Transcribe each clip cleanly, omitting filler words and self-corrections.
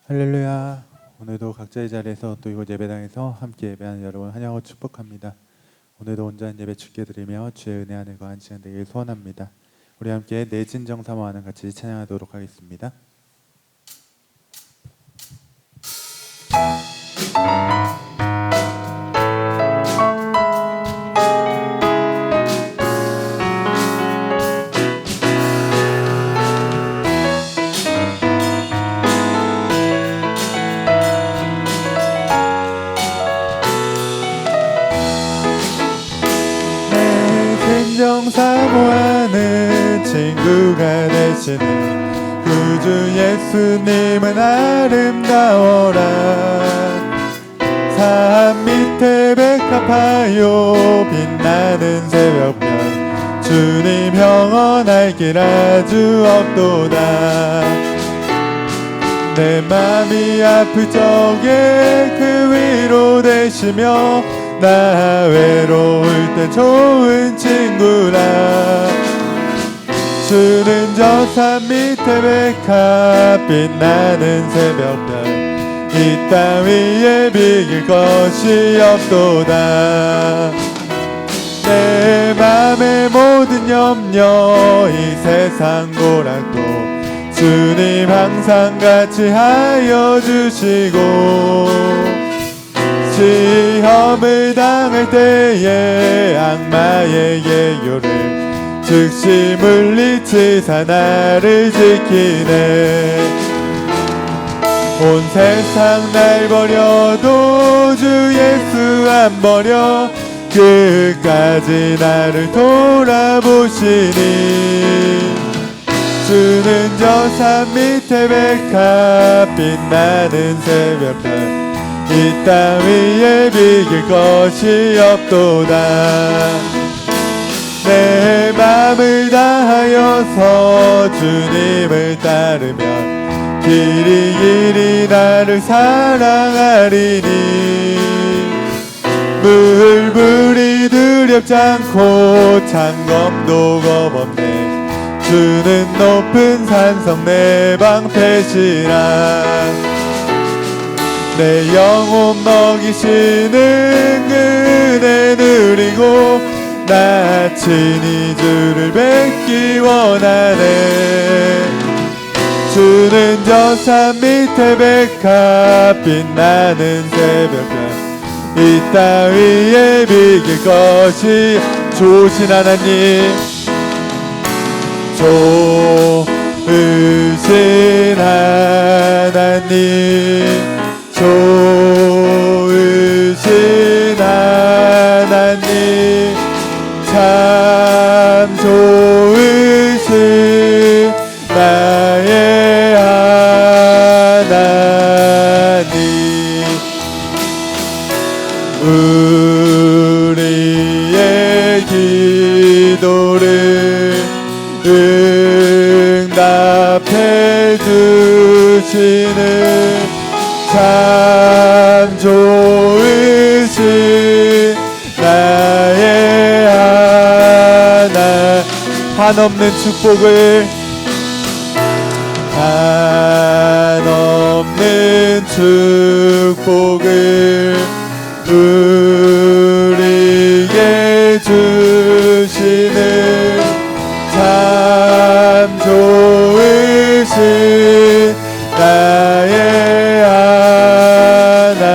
할렐루야. 오늘도 각자의 자리에서 또 이곳 예배당에서 함께 예배하는 여러분 환영하고 축복합니다. 오늘도 온전한 예배 주께 드리며 주의 은혜 안에 거한 시간 되길 소원합니다. 우리 함께 내 진정 사모하는 같이 찬양하도록 하겠습니다. 진정 사모하는 친구가 되시는 구주 예수님은 아름다워라. 산 밑에 백합하여 빛나는 새벽별 주님 영원할 길 아주 없도다. 내 맘이 아플 적에 그 위로 되시며 나 외로울 때 좋은 친구라. 주는 저 산 밑에 백합 빛나는 새벽별 이 땅 위에 비길 것이 없도다. 내 맘의 모든 염려 이 세상 고락도 주님 항상 같이 하여 주시고 시험을 당할 때에 악마의 예교를 즉시 물리치사 나를 지키네. 온 세상 날 버려도 주 예수 안 버려 끝까지 나를 돌아보시니. 주는 저 산 밑에 백합 빛나는 새벽별 이 땅 위에 비길 것이 없도다. 내 맘을 다하여서 주님을 따르면 길이 나를 사랑하리니. 물불이 두렵지 않고 창검도 겁없네. 주는 높은 산성 내 방패시라. 내 영혼 먹이시는 은혜 누리고 나 친히 주를 뵙기 원하네. 주는 저 산 밑에 백합 빛나는 새벽별 이 땅 위에 비길 것이 좋으신 하나님. 좋으신 하나님 좋으신 하나님 참 좋으신 나의 하나님. 우리의 기도를 응답해 주시는 참 좋으신 나의 하나. 한없는 축복을 한없는 축복을 우리에게 주시는 참 좋으신 나의 하나님.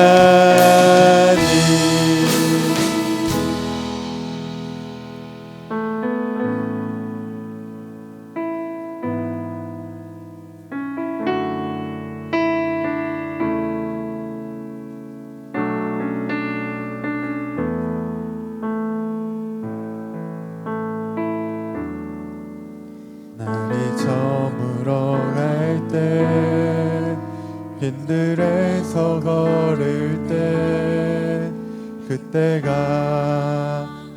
날이 저물어 갈 때 빈들에서 걸을 때 그때가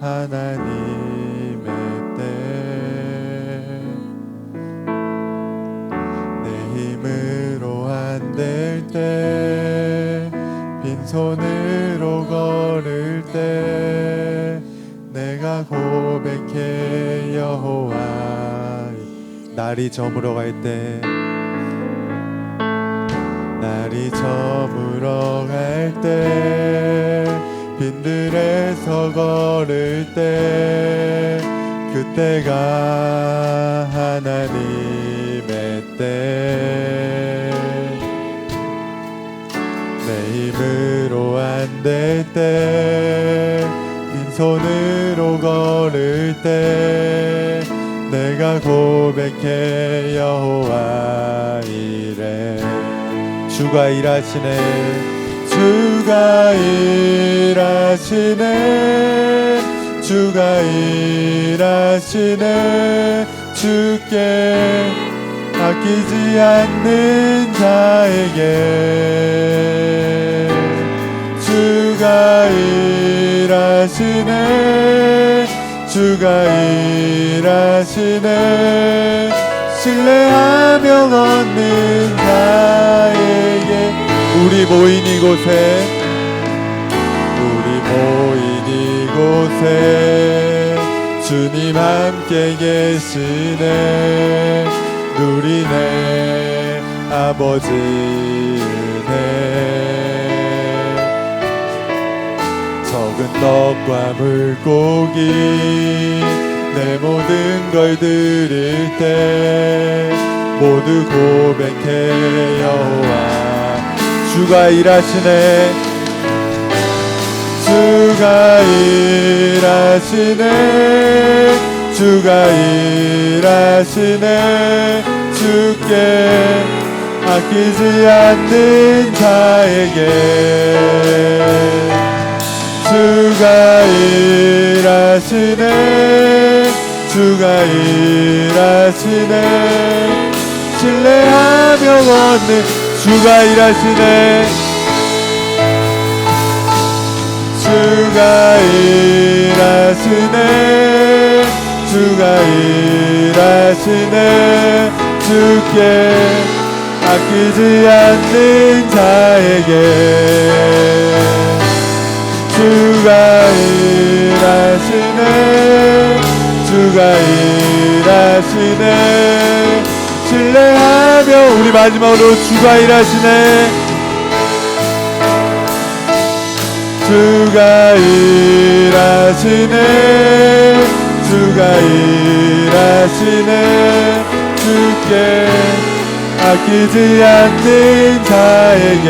하나님의 때. 내 힘으로 안 될 때 빈손으로 걸을 때 내가 고백해 여호와. 날이 저물어 갈 때 날이 저물어 갈 때 빈들에서 걸을 때 그때가 하나님의 때 내 힘으로 안 될 때 빈손으로 걸을 때 내가 고백해 여호와 이래 주가 일하시네 주가 일하시네 주가 일하시네 주께 아끼지 않는 자에게 주가 일하시네 주가 일하시네 신뢰하며 걷는 자에게 우리 모인 이곳에 주님 함께 계시네 누리네 아버지 은혜 적은 떡과 물고기 내 모든 걸 드릴 때 모두 고백해 여호와 주가 일하시네 주가 일하시네 주가 일하시네 주께 아끼지 않는 자에게 주가 일하시네 주가 일하시네 신뢰하며 걷는 주가 일하시네 주가 일하시네 주가 일하시네 주께 아끼지 않는 자에게 주가 일하시네 주가 일하시네 신뢰하며 우리 마지막으로 주가 일하시네 주가 일하시네 주가 일하시네 주께 아끼지 않는 자에게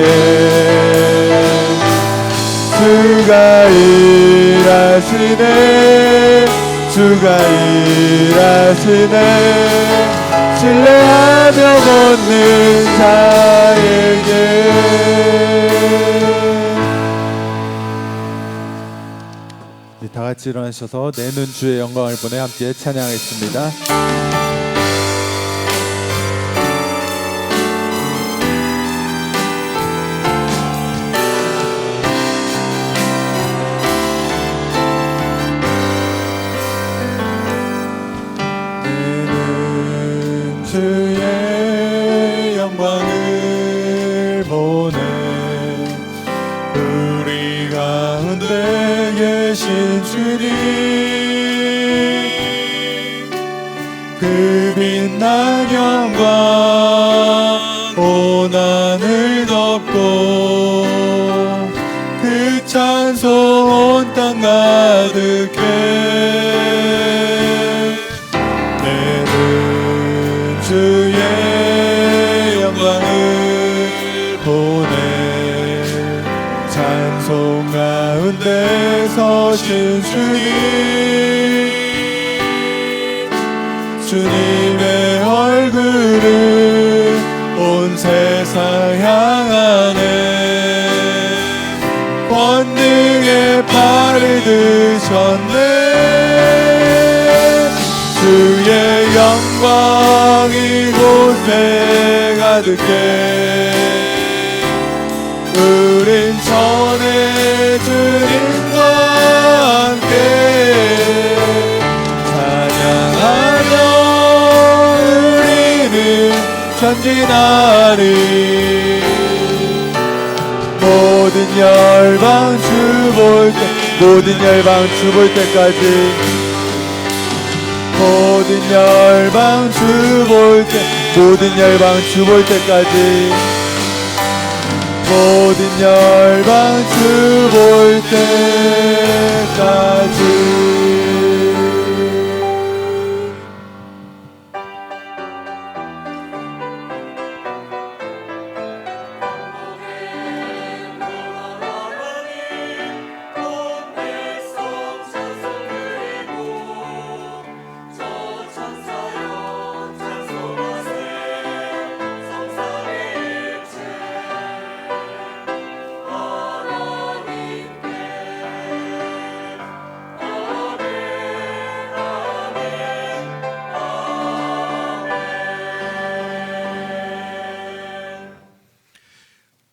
주가 일하시네 주가 일하시네 신뢰하며 걷는 자에게 다 같이 일어나셔서 내는 주의 영광을 보내 함께 찬양하겠습니다. 내는 주의 영광을 보내 우리 가운데 계신 주님 그 빛난 영광 온 하늘 덮고 그 찬송 온 땅 가득해 내는 주의 영광을 보내 찬송 가운데 서신 주님의 얼굴을 온 세상 향하네 권능의 팔을 드셨네 주의 영광 이곳에 가득해 우린 전해 주님과 함께 찬양하며 우리는 전진하리 모든 열방 주 볼 때 모든 열방 주 볼 때까지 모든 열방 주 볼 때 모든 열방 주 볼 때까지 모든 열방 주 볼 때까지.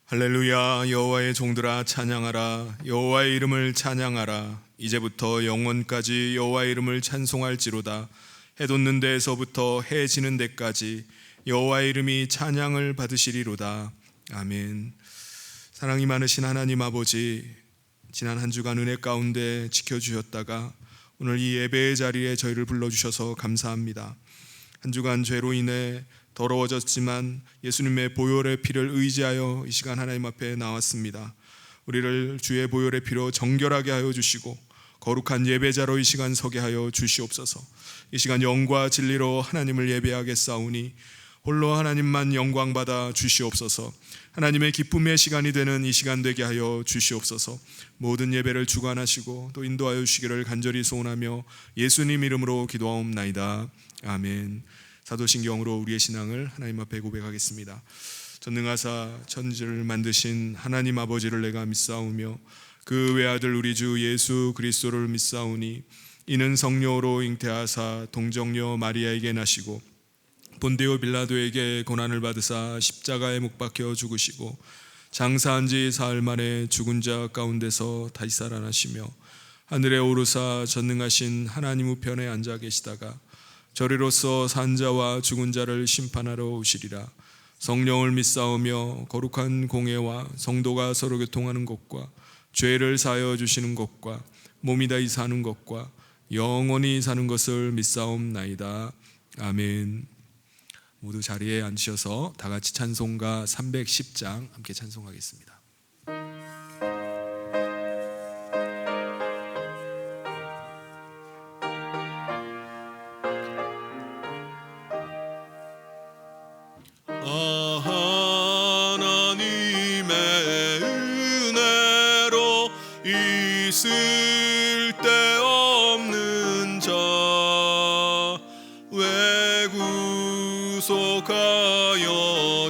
할렐루야. 여호와의 종들아 찬양하라. 여호와의 이름을 찬양하라. 이제부터 영원까지 여호와의 이름을 찬송할지로다. 해 돋는 데에서부터 해 지는 데까지 여호와의 이름이 찬양을 받으시리로다. 아멘. 사랑이 많으신 하나님 아버지, 지난 한 주간 은혜 가운데 지켜주셨다가 오늘 이 예배의 자리에 저희를 불러주셔서 감사합니다. 한 주간 죄로 인해 더러워졌지만 예수님의 보혈의 피를 의지하여 이 시간 하나님 앞에 나왔습니다. 우리를 주의 보혈의 피로 정결하게 하여 주시고 거룩한 예배자로 이 시간 서게 하여 주시옵소서. 이 시간 영과 진리로 하나님을 예배하겠사오니 홀로 하나님만 영광받아 주시옵소서. 하나님의 기쁨의 시간이 되는 이 시간 되게 하여 주시옵소서. 모든 예배를 주관하시고 또 인도하여 주시기를 간절히 소원하며 예수님 이름으로 기도하옵나이다. 아멘. 사도신경으로 우리의 신앙을 하나님 앞에 고백하겠습니다. 전능하사 천지를 만드신 하나님 아버지를 내가 믿사오며 그 외아들 우리 주 예수 그리스도를 믿사오니 이는 성령으로 잉태하사 동정녀 마리아에게 나시고 본디오 빌라도에게 고난을 받으사 십자가에 못 박혀 죽으시고 장사한 지 사흘 만에 죽은 자 가운데서 다시 살아나시며 하늘에 오르사 전능하신 하나님 우편에 앉아 계시다가 저리로서 산 자와 죽은 자를 심판하러 오시리라. 성령을 믿사오며 거룩한 공회와 성도가 서로 교통하는 것과 죄를 사하여 주시는 것과 몸이 다시 사는 것과 영원히 사는 것을 믿사옵나이다. 아멘. 모두 자리에 앉으셔서 다 같이 찬송가 310장 함께 찬송하겠습니다. 하나님의 은혜로 있을 데 없는 자 왜 구속하여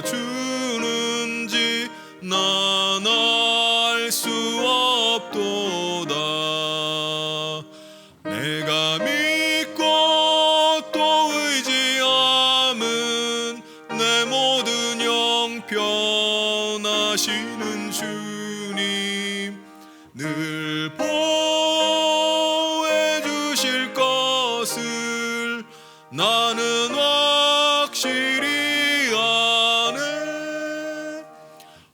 주는지 난 알 수 없도다. 내가 믿고 또 의지함은 내 모든 영 변하시는 주님 늘 보호해 주실 것을 나는 확실히 아네.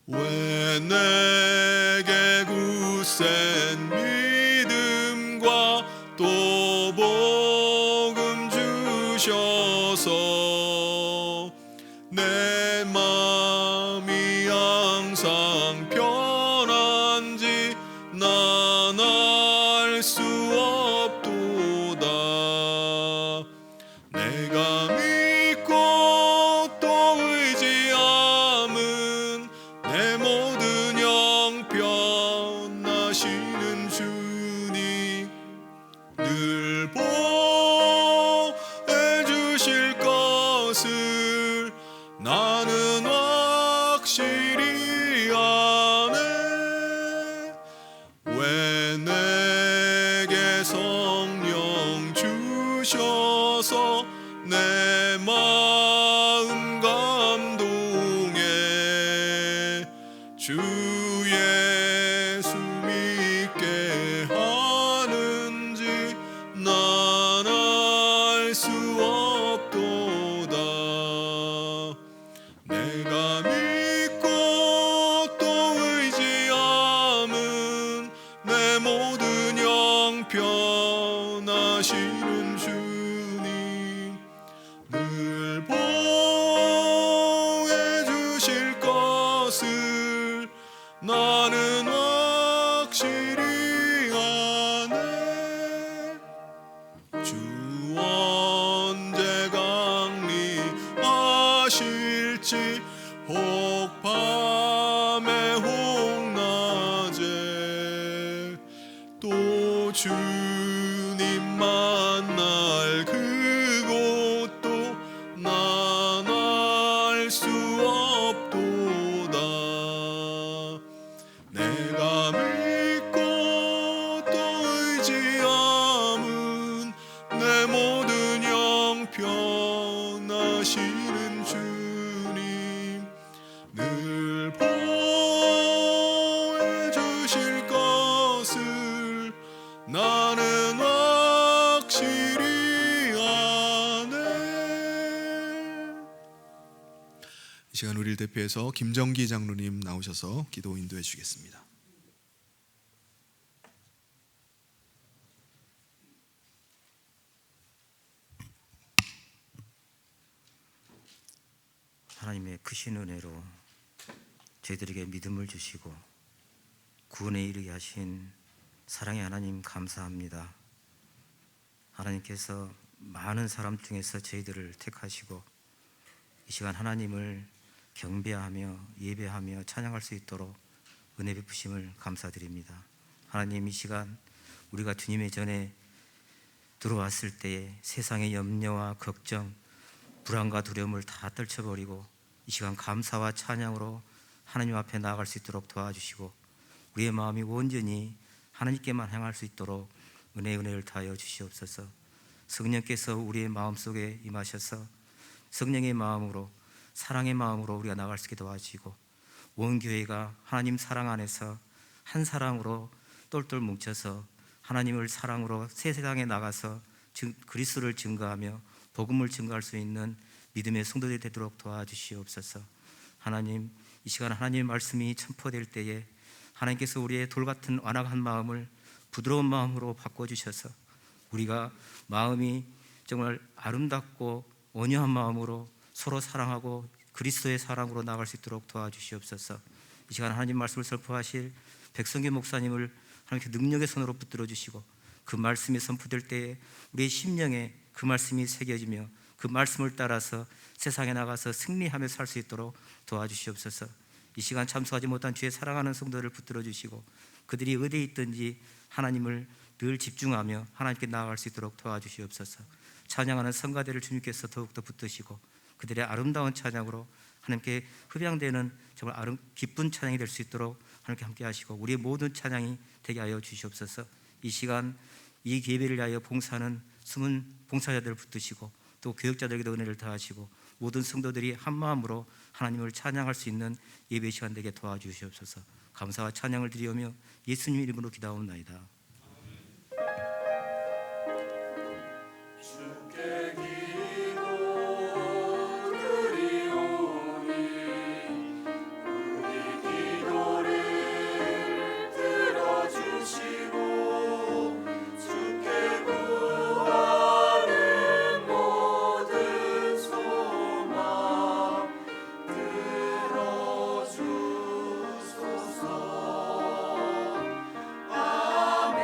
왜 내게 굳센 믿음과 또 복음 주셔서 내 마음이 항상 편한지 난 알 수 없도다. 내가 믿고 또 의지함은 내 모든 영 변하시는 주님 늘 보호해 주실 것을 나는 확실히 아네. 왜 내게 성령 주셔서 내 마음 감동해 주 예수 믿게 하는지 난 알 수 없도다. 내가 믿고 또 의지함은 내 모든 영 변하시는 주님 늘 보호해 주실 것을 이 시간 우리를 대표해서 김정기 장로님 나오셔서 기도 인도해 주시겠습니다. 하나님의 크신 은혜로 저희들에게 믿음을 주시고 구원에 이르게 하신 사랑의 하나님 감사합니다. 하나님께서 많은 사람 중에서 저희들을 택하시고 이 시간 하나님을 경배하며 예배하며 찬양할 수 있도록 은혜 베푸심을 감사드립니다. 하나님, 이 시간 우리가 주님의 전에 들어왔을 때에 세상의 염려와 걱정, 불안과 두려움을 다 떨쳐버리고 이 시간 감사와 찬양으로 하나님 앞에 나아갈 수 있도록 도와주시고 우리의 마음이 온전히 하나님께만 향할 수 있도록 은혜를 다하여 주시옵소서. 성령께서 우리의 마음속에 임하셔서 성령의 마음으로, 사랑의 마음으로 우리가 나아갈 수 있게 도와주시고 온 교회가 하나님 사랑 안에서 한 사랑으로 똘똘 뭉쳐서 하나님을 사랑으로 새 세상에 나가서 그리스도를 증거하며 복음을 증거할 수 있는 믿음의 성도들이 되도록 도와주시옵소서. 하나님, 이 시간 하나님의 말씀이 선포될 때에 하나님께서 우리의 돌같은 완악한 마음을 부드러운 마음으로 바꿔주셔서 우리가 마음이 정말 아름답고 온유한 마음으로 서로 사랑하고 그리스도의 사랑으로 나아갈 수 있도록 도와주시옵소서. 이 시간 하나님 말씀을 선포하실 백성규 목사님을 하나님께 능력의 손으로 붙들어 주시고 그 말씀이 선포될 때에 우리의 심령에 그 말씀이 새겨지며 그 말씀을 따라서 세상에 나가서 승리하며 살 수 있도록 도와주시옵소서. 이 시간 참석하지 못한 주의 사랑하는 성도를 붙들어 주시고 그들이 어디에 있든지 하나님을 늘 집중하며 하나님께 나아갈 수 있도록 도와주시옵소서. 찬양하는 성가대를 주님께서 더욱더 붙드시고 그들의 아름다운 찬양으로 하나님께 흡양되는 정말 기쁜 찬양이 될 수 있도록 하나님께 함께 하시고 우리의 모든 찬양이 되게 하여 주시옵소서. 이 시간 이 예배를 위하여 봉사하는 숨은 봉사자들을 붙드시고 또 교역자들에게도 은혜를 다하시고 모든 성도들이 한 마음으로 하나님을 찬양할 수 있는 예배 시간 되게 도와주시옵소서. 감사와 찬양을 드리오며 예수님 이름으로 기도하옵나이다. 아멘.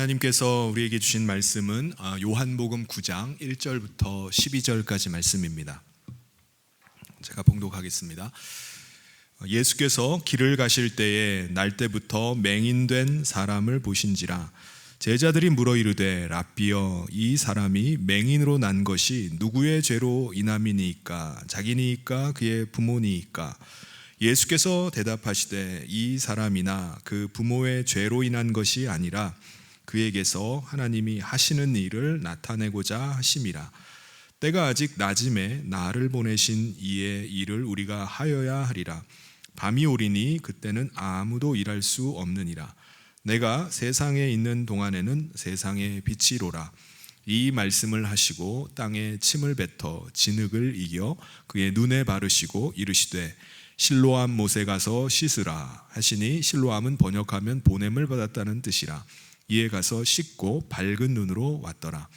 하나님께서 우리에게 주신 말씀은 요한복음 9장 1절부터 12절까지 말씀입니다. 제가 봉독하겠습니다. 예수께서 길을 가실 때에 날때부터 맹인된 사람을 보신지라. 제자들이 물어 이르되 랍비여, 이 사람이 맹인으로 난 것이 누구의 죄로 인함이니이까? 자기니이까 그의 부모니이까? 예수께서 대답하시되 이 사람이나 그 부모의 죄로 인한 것이 아니라 그에게서 하나님이 하시는 일을 나타내고자 하심이라. 때가 아직 낮음에 나를 보내신 이의 일을 우리가 하여야 하리라. 밤이 오리니 그때는 아무도 일할 수 없느니라. 내가 세상에 있는 동안에는 세상의 빛이로라. 이 말씀을 하시고 땅에 침을 뱉어 진흙을 이겨 그의 눈에 바르시고 이르시되 실로암 못에 가서 씻으라 하시니, 실로암은 번역하면 보냄을 받았다는 뜻이라. 이에 가서 씻고 밝은 눈으로 왔더라.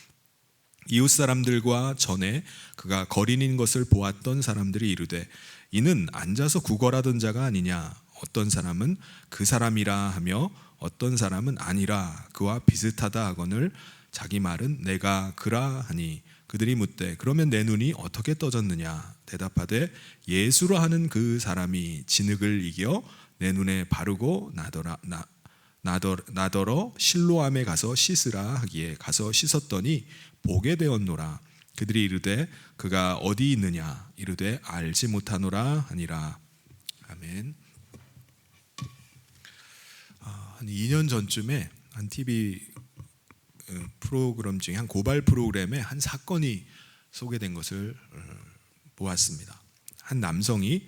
이웃 사람들과 전에 그가 거린인 것을 보았던 사람들이 이르되 이는 앉아서 구걸하던 자가 아니냐? 어떤 사람은 그 사람이라 하며 어떤 사람은 아니라 그와 비슷하다 하거늘 자기 말은 내가 그라 하니, 그들이 묻되 그러면 내 눈이 어떻게 떠졌느냐? 대답하되 예수로 하는 그 사람이 진흙을 이겨 내 눈에 바르고 나더러 실로암에 가서 씻으라 하기에 가서 씻었더니 보게 되었노라. 그들이 이르되 그가 어디 있느냐? 이르되 알지 못하노라 하니라. 아멘. 한 2년 전쯤에 한 TV 프로그램 중에 한 고발 프로그램에 한 사건이 소개된 것을 보았습니다. 한 남성이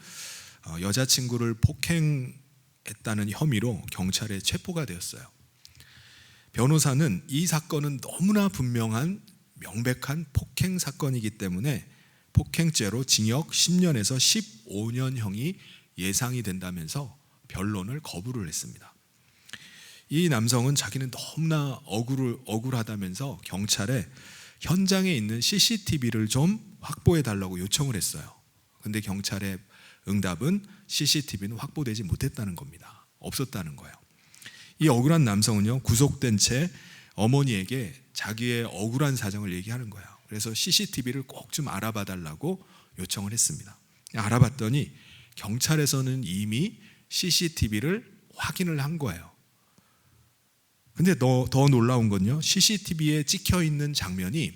여자친구를 폭행했다는 혐의로 경찰에 체포가 되었어요. 변호사는 이 사건은 너무나 분명한 명백한 폭행 사건이기 때문에 폭행죄로 징역 10년에서 15년형이 예상이 된다면서 변론을 거부를 했습니다. 이 남성은 자기는 너무나 억울하다면서 경찰에 현장에 있는 CCTV를 좀 확보해 달라고 요청을 했어요. 근데 경찰의 응답은 CCTV는 확보되지 못했다는 겁니다. 없었다는 거예요. 이 억울한 남성은요, 구속된 채 어머니에게 자기의 억울한 사정을 얘기하는 거예요. 그래서 CCTV를 꼭 좀 알아봐 달라고 요청을 했습니다. 알아봤더니 경찰에서는 이미 CCTV를 확인을 한 거예요. 근데 더 놀라운 건요, CCTV에 찍혀 있는 장면이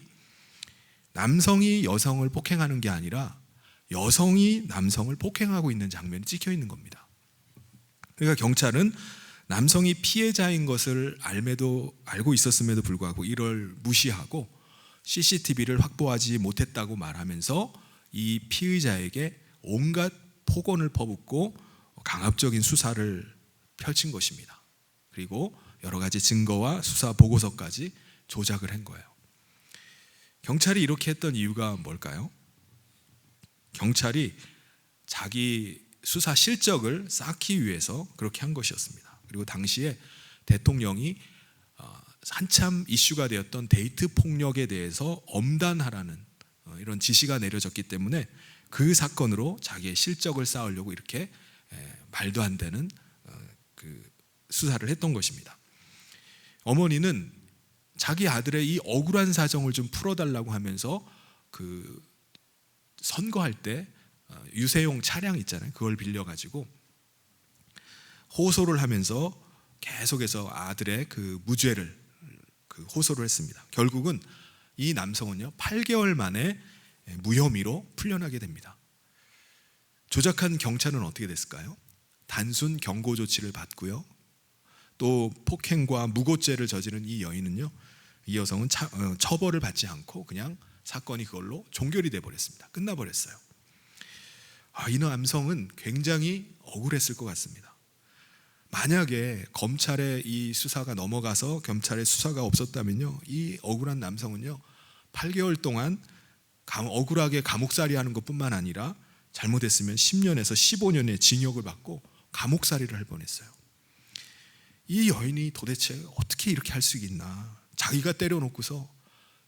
남성이 여성을 폭행하는 게 아니라 여성이 남성을 폭행하고 있는 장면이 찍혀 있는 겁니다. 그러니까 경찰은 남성이 피해자인 것을 알고 있었음에도 불구하고 이를 무시하고 CCTV를 확보하지 못했다고 말하면서 이 피의자에게 온갖 폭언을 퍼붓고 강압적인 수사를 펼친 것입니다. 그리고 여러 가지 증거와 수사 보고서까지 조작을 한 거예요. 경찰이 이렇게 했던 이유가 뭘까요? 경찰이 자기 수사 실적을 쌓기 위해서 그렇게 한 것이었습니다. 그리고 당시에 대통령이 한참 이슈가 되었던 데이트 폭력에 대해서 엄단하라는 이런 지시가 내려졌기 때문에 그 사건으로 자기의 실적을 쌓으려고 이렇게 말도 안 되는 그 수사를 했던 것입니다. 어머니는 자기 아들의 이 억울한 사정을 좀 풀어달라고 하면서 그 선거할 때 유세용 차량 있잖아요. 그걸 빌려가지고 호소를 하면서 계속해서 아들의 그 무죄를 호소를 했습니다. 결국은 이 남성은요, 8개월 만에 무혐의로 풀려나게 됩니다. 조작한 경찰은 어떻게 됐을까요? 단순 경고 조치를 받고요, 또 폭행과 무고죄를 저지른 이 여인은요, 이 여성은 처벌을 받지 않고 그냥 사건이 그걸로 종결이 돼버렸습니다. 끝나버렸어요. 이 남성은 굉장히 억울했을 것 같습니다. 만약에 검찰의 이 수사가 넘어가서 경찰의 수사가 없었다면요, 이 억울한 남성은요 8개월 동안 억울하게 감옥살이 하는 것뿐만 아니라 잘못했으면 10년에서 15년의 징역을 받고 감옥살이를 할 뻔했어요. 이 여인이 도대체 어떻게 이렇게 할 수 있나? 자기가 때려놓고서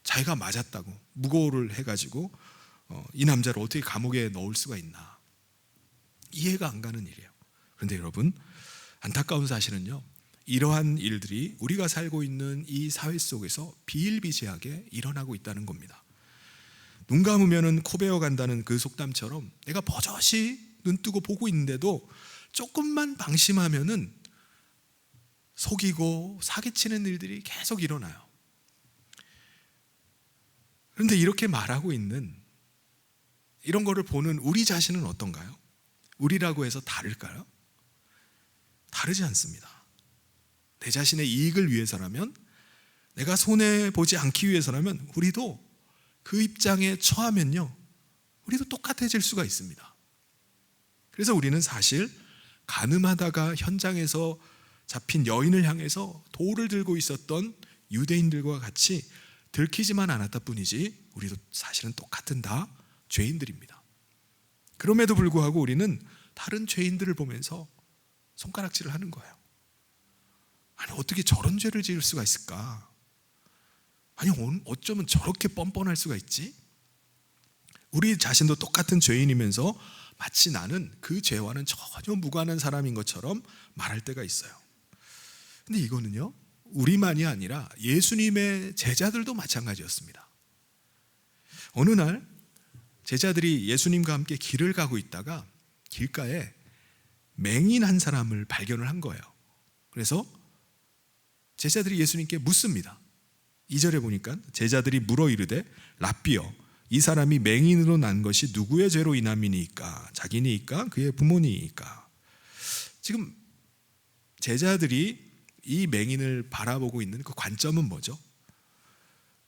자기가 맞았다고 무고를 해가지고 이 남자를 어떻게 감옥에 넣을 수가 있나? 이해가 안 가는 일이에요. 그런데 여러분, 안타까운 사실은요, 이러한 일들이 우리가 살고 있는 이 사회 속에서 비일비재하게 일어나고 있다는 겁니다. 눈 감으면 코 베어 간다는 그 속담처럼 내가 버젓이 눈 뜨고 보고 있는데도 조금만 방심하면은 속이고 사기치는 일들이 계속 일어나요. 그런데 이렇게 말하고 있는 이런 거를 보는 우리 자신은 어떤가요? 우리라고 해서 다를까요? 다르지 않습니다. 내 자신의 이익을 위해서라면, 내가 손해보지 않기 위해서라면 우리도 그 입장에 처하면요, 우리도 똑같아질 수가 있습니다. 그래서 우리는 사실 가늠하다가 현장에서 잡힌 여인을 향해서 돌을 들고 있었던 유대인들과 같이 들키지만 않았다 뿐이지 우리도 사실은 똑같은 다 죄인들입니다. 그럼에도 불구하고 우리는 다른 죄인들을 보면서 손가락질을 하는 거예요. 아니, 어떻게 저런 죄를 지을 수가 있을까? 아니, 어쩌면 저렇게 뻔뻔할 수가 있지? 우리 자신도 똑같은 죄인이면서 마치 나는 그 죄와는 전혀 무관한 사람인 것처럼 말할 때가 있어요. 근데 이거는요, 우리만이 아니라 예수님의 제자들도 마찬가지였습니다. 어느 날 제자들이 예수님과 함께 길을 가고 있다가 길가에 맹인 한 사람을 발견을 한 거예요. 그래서 제자들이 예수님께 묻습니다. 2절에 보니까 제자들이 물어 이르되 랍비여, 이 사람이 맹인으로 난 것이 누구의 죄로 인함이니까? 자기니까? 그의 부모니까? 지금 제자들이 이 맹인을 바라보고 있는 그 관점은 뭐죠?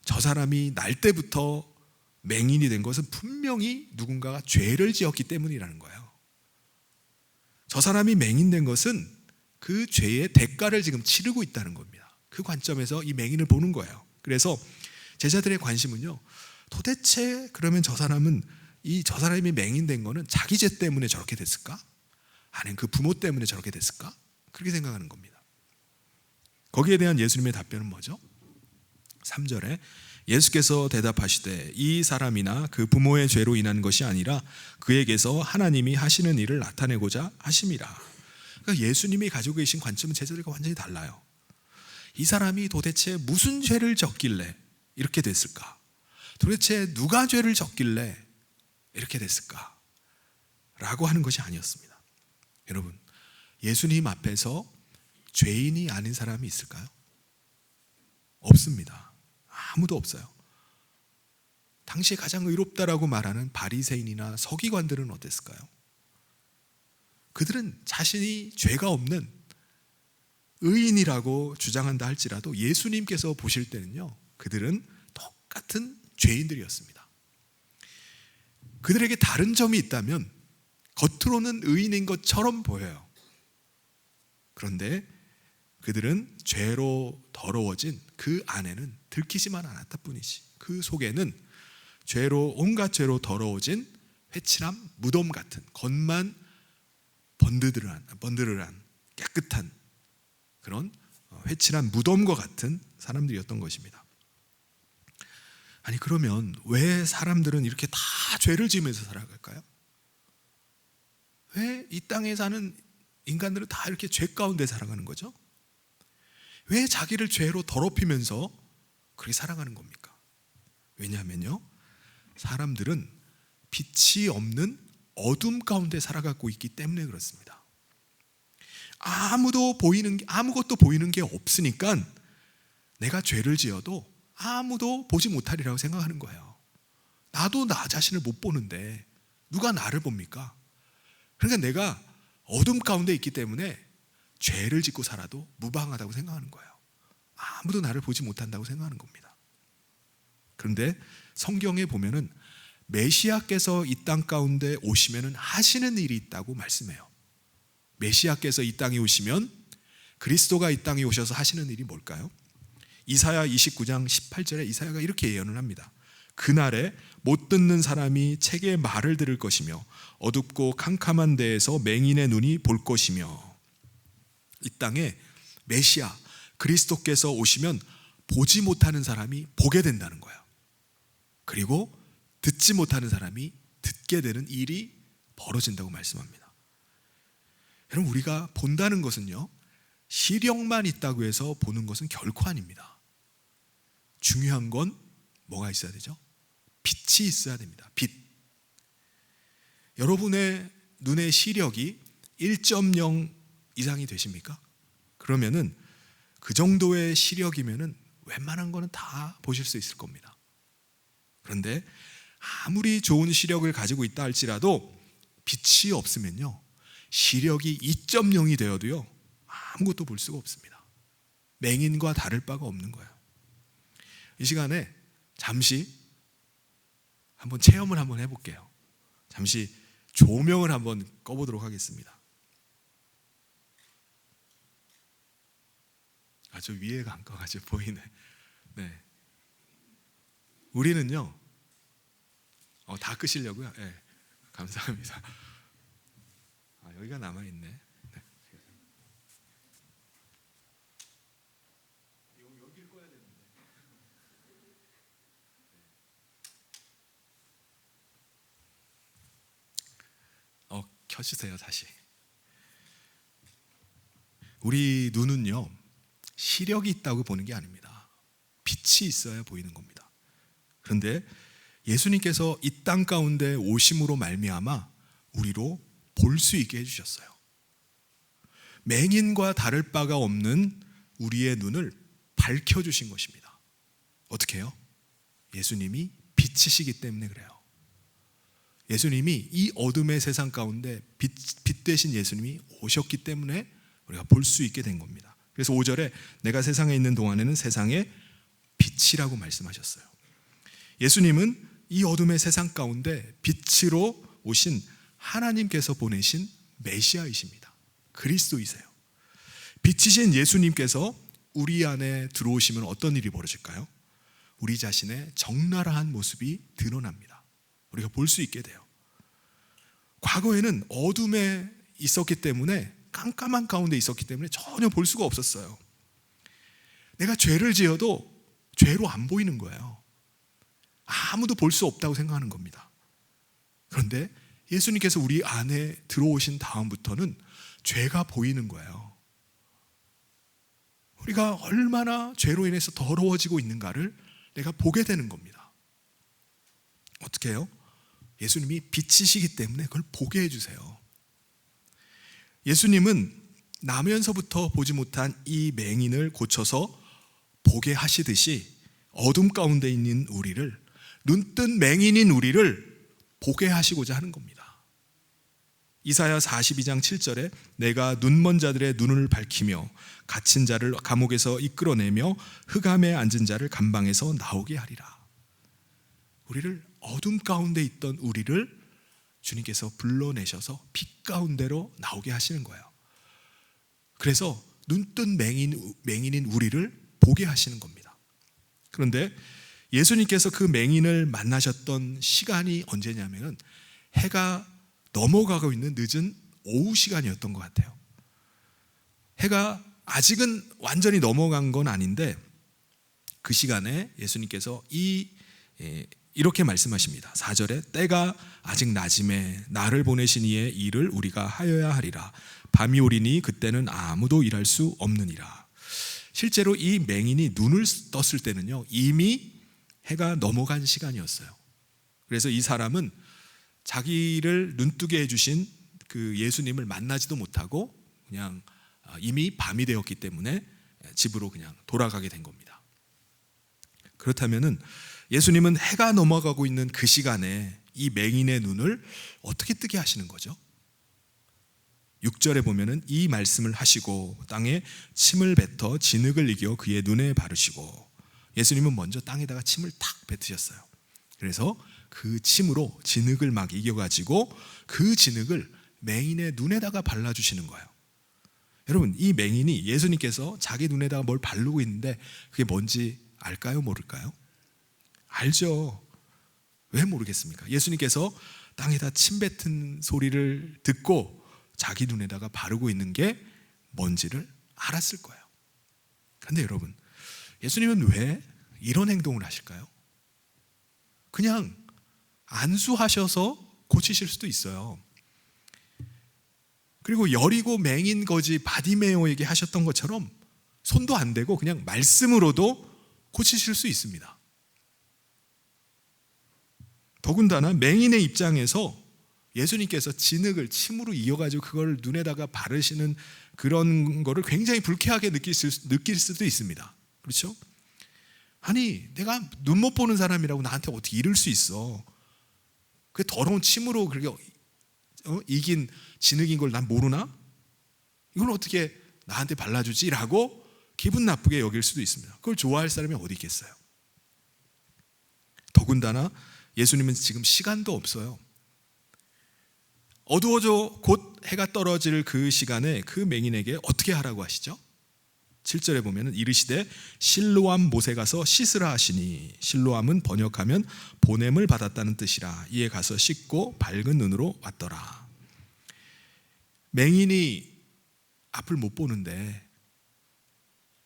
저 사람이 날 때부터 맹인이 된 것은 분명히 누군가가 죄를 지었기 때문이라는 거예요. 저 사람이 맹인된 것은 그 죄의 대가를 지금 치르고 있다는 겁니다. 그 관점에서 이 맹인을 보는 거예요. 그래서 제자들의 관심은요, 도대체 그러면 저 사람이 맹인된 거는 자기 죄 때문에 저렇게 됐을까? 아니면 그 부모 때문에 저렇게 됐을까? 그렇게 생각하는 겁니다. 거기에 대한 예수님의 답변은 뭐죠? 3절에 예수께서 대답하시되 이 사람이나 그 부모의 죄로 인한 것이 아니라 그에게서 하나님이 하시는 일을 나타내고자 하심이라. 그러니까 예수님이 가지고 계신 관점은 제자들과 완전히 달라요. 이 사람이 도대체 무슨 죄를 졌길래 이렇게 됐을까? 도대체 누가 죄를 졌길래 이렇게 됐을까? 라고 하는 것이 아니었습니다. 여러분, 예수님 앞에서 죄인이 아닌 사람이 있을까요? 없습니다. 아무도 없어요. 당시에 가장 의롭다라고 말하는 바리새인이나 서기관들은 어땠을까요? 그들은 자신이 죄가 없는 의인이라고 주장한다 할지라도 예수님께서 보실 때는요, 그들은 똑같은 죄인들이었습니다. 그들에게 다른 점이 있다면 겉으로는 의인인 것처럼 보여요. 그런데 그들은 죄로 더러워진 그 안에는 들키지만 않았다 뿐이지, 그 속에는 온갖 죄로 더러워진 회칠한 무덤 같은, 겉만 번드르한 깨끗한 그런 회칠한 무덤과 같은 사람들이었던 것입니다. 아니, 그러면 왜 사람들은 이렇게 다 죄를 지으면서 살아갈까요? 왜 이 땅에 사는 인간들은 다 이렇게 죄 가운데 살아가는 거죠? 왜 자기를 죄로 더럽히면서 그렇게 살아가는 겁니까? 왜냐하면요, 사람들은 빛이 없는 어둠 가운데 살아가고 있기 때문에 그렇습니다. 아무것도 보이는 게 없으니까 내가 죄를 지어도 아무도 보지 못하리라고 생각하는 거예요. 나도 나 자신을 못 보는데 누가 나를 봅니까? 그러니까 내가 어둠 가운데 있기 때문에 죄를 짓고 살아도 무방하다고 생각하는 거예요. 아무도 나를 보지 못한다고 생각하는 겁니다. 그런데 성경에 보면은 메시아께서 이 땅 가운데 오시면은 하시는 일이 있다고 말씀해요. 메시아께서 이 땅에 오시면, 그리스도가 이 땅에 오셔서 하시는 일이 뭘까요? 이사야 29장 18절에 이사야가 이렇게 예언을 합니다. 그날에 못 듣는 사람이 책의 말을 들을 것이며 어둡고 캄캄한 데에서 맹인의 눈이 볼 것이며. 이 땅에 메시아 그리스도께서 오시면 보지 못하는 사람이 보게 된다는 거예요. 그리고 듣지 못하는 사람이 듣게 되는 일이 벌어진다고 말씀합니다. 여러분, 우리가 본다는 것은요, 시력만 있다고 해서 보는 것은 결코 아닙니다. 중요한 건 뭐가 있어야 되죠? 빛이 있어야 됩니다. 빛. 여러분의 눈의 시력이 1.0 이상이 되십니까? 그러면은 그 정도의 시력이면은 웬만한 거는 다 보실 수 있을 겁니다. 그런데 아무리 좋은 시력을 가지고 있다 할지라도 빛이 없으면요, 시력이 2.0이 되어도요 아무것도 볼 수가 없습니다. 맹인과 다를 바가 없는 거예요. 이 시간에 잠시 한번 체험을 한번 해볼게요. 잠시 조명을 한번 꺼보도록 하겠습니다. 저 위에가 안 꺼가지고 보이네. 네. 우리는요, 다 끄시려고요? 네. 감사합니다. 여기가 남아있네. 네. 여기를 꺼야 되는데. 켜주세요, 다시. 우리 눈은요, 시력이 있다고 보는 게 아닙니다. 빛이 있어야 보이는 겁니다. 그런데 예수님께서 이 땅 가운데 오심으로 말미암아 우리로 볼 수 있게 해주셨어요. 맹인과 다를 바가 없는 우리의 눈을 밝혀주신 것입니다. 어떻게 해요? 예수님이 빛이시기 때문에 그래요. 예수님이 이 어둠의 세상 가운데 빛 대신 예수님이 오셨기 때문에 우리가 볼 수 있게 된 겁니다. 그래서 5절에 내가 세상에 있는 동안에는 세상의 빛이라고 말씀하셨어요. 예수님은 이 어둠의 세상 가운데 빛으로 오신 하나님께서 보내신 메시아이십니다. 그리스도이세요. 빛이신 예수님께서 우리 안에 들어오시면 어떤 일이 벌어질까요? 우리 자신의 적나라한 모습이 드러납니다. 우리가 볼 수 있게 돼요. 과거에는 어둠에 있었기 때문에, 깜깜한 가운데 있었기 때문에 전혀 볼 수가 없었어요. 내가 죄를 지어도 죄로 안 보이는 거예요. 아무도 볼 수 없다고 생각하는 겁니다. 그런데 예수님께서 우리 안에 들어오신 다음부터는 죄가 보이는 거예요. 우리가 얼마나 죄로 인해서 더러워지고 있는가를 내가 보게 되는 겁니다. 어떻게 해요? 예수님이 빛이시기 때문에 그걸 보게 해주세요. 예수님은 나면서부터 보지 못한 이 맹인을 고쳐서 보게 하시듯이 어둠 가운데 있는 우리를, 눈뜬 맹인인 우리를 보게 하시고자 하는 겁니다. 이사야 42장 7절에 내가 눈먼 자들의 눈을 밝히며 갇힌 자를 감옥에서 이끌어내며 흑암에 앉은 자를 감방에서 나오게 하리라. 우리를, 어둠 가운데 있던 우리를 주님께서 불러내셔서 빛 가운데로 나오게 하시는 거예요. 그래서 눈뜬 맹인인 우리를 보게 하시는 겁니다. 그런데 예수님께서 그 맹인을 만나셨던 시간이 언제냐면 해가 넘어가고 있는 늦은 오후 시간이었던 것 같아요. 해가 아직은 완전히 넘어간 건 아닌데 그 시간에 예수님께서 이렇게 말씀하십니다. 4절에 때가 아직 낮음에 나를 보내신 이의 일을 우리가 하여야 하리라. 밤이 오리니 그때는 아무도 일할 수 없느니라. 실제로 이 맹인이 눈을 떴을 때는요, 이미 해가 넘어간 시간이었어요. 그래서 이 사람은 자기를 눈뜨게 해주신 그 예수님을 만나지도 못하고 그냥 이미 밤이 되었기 때문에 집으로 그냥 돌아가게 된 겁니다. 그렇다면은 예수님은 해가 넘어가고 있는 그 시간에 이 맹인의 눈을 어떻게 뜨게 하시는 거죠? 6절에 보면은 이 말씀을 하시고 땅에 침을 뱉어 진흙을 이겨 그의 눈에 바르시고, 예수님은 먼저 땅에다가 침을 탁 뱉으셨어요. 그래서 그 침으로 진흙을 막 이겨가지고 그 진흙을 맹인의 눈에다가 발라주시는 거예요. 여러분, 이 맹인이 예수님께서 자기 눈에다가 뭘 바르고 있는데 그게 뭔지 알까요? 모를까요? 알죠. 왜 모르겠습니까? 예수님께서 땅에다 침 뱉은 소리를 듣고 자기 눈에다가 바르고 있는 게 뭔지를 알았을 거예요. 그런데 여러분, 예수님은 왜 이런 행동을 하실까요? 그냥 안수하셔서 고치실 수도 있어요. 그리고 여리고 맹인 거지 바디메오에게 하셨던 것처럼 손도 안 대고 그냥 말씀으로도 고치실 수 있습니다. 더군다나 맹인의 입장에서 예수님께서 진흙을 침으로 이어가지고 그걸 눈에다가 바르시는 그런 거를 굉장히 불쾌하게 느낄 수도 있습니다. 그렇죠? 아니, 내가 눈 못 보는 사람이라고 나한테 어떻게 이럴 수 있어? 그 더러운 침으로 그렇게 이긴 진흙인 걸 난 모르나? 이걸 어떻게 나한테 발라주지? 라고 기분 나쁘게 여길 수도 있습니다. 그걸 좋아할 사람이 어디 있겠어요? 더군다나 예수님은 지금 시간도 없어요. 어두워져 곧 해가 떨어질 그 시간에 그 맹인에게 어떻게 하라고 하시죠? 7절에 보면 이르시되 실로암 못에 가서 씻으라 하시니, 실로암은 번역하면 보냄을 받았다는 뜻이라. 이에 가서 씻고 밝은 눈으로 왔더라. 맹인이 앞을 못 보는데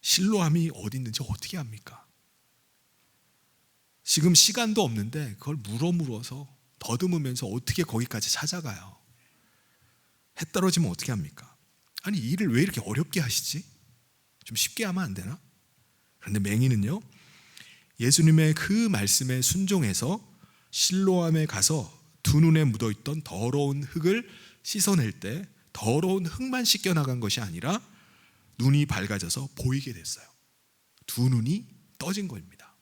실로암이 어디 있는지 어떻게 합니까? 지금 시간도 없는데 그걸 물어서 더듬으면서 어떻게 거기까지 찾아가요? 해 떨어지면 어떻게 합니까? 아니, 일을 왜 이렇게 어렵게 하시지? 좀 쉽게 하면 안 되나? 그런데 맹인은요, 예수님의 그 말씀에 순종해서 실로암에 가서 두 눈에 묻어있던 더러운 흙을 씻어낼 때 더러운 흙만 씻겨나간 것이 아니라 눈이 밝아져서 보이게 됐어요. 두 눈이 떠진 겁니다.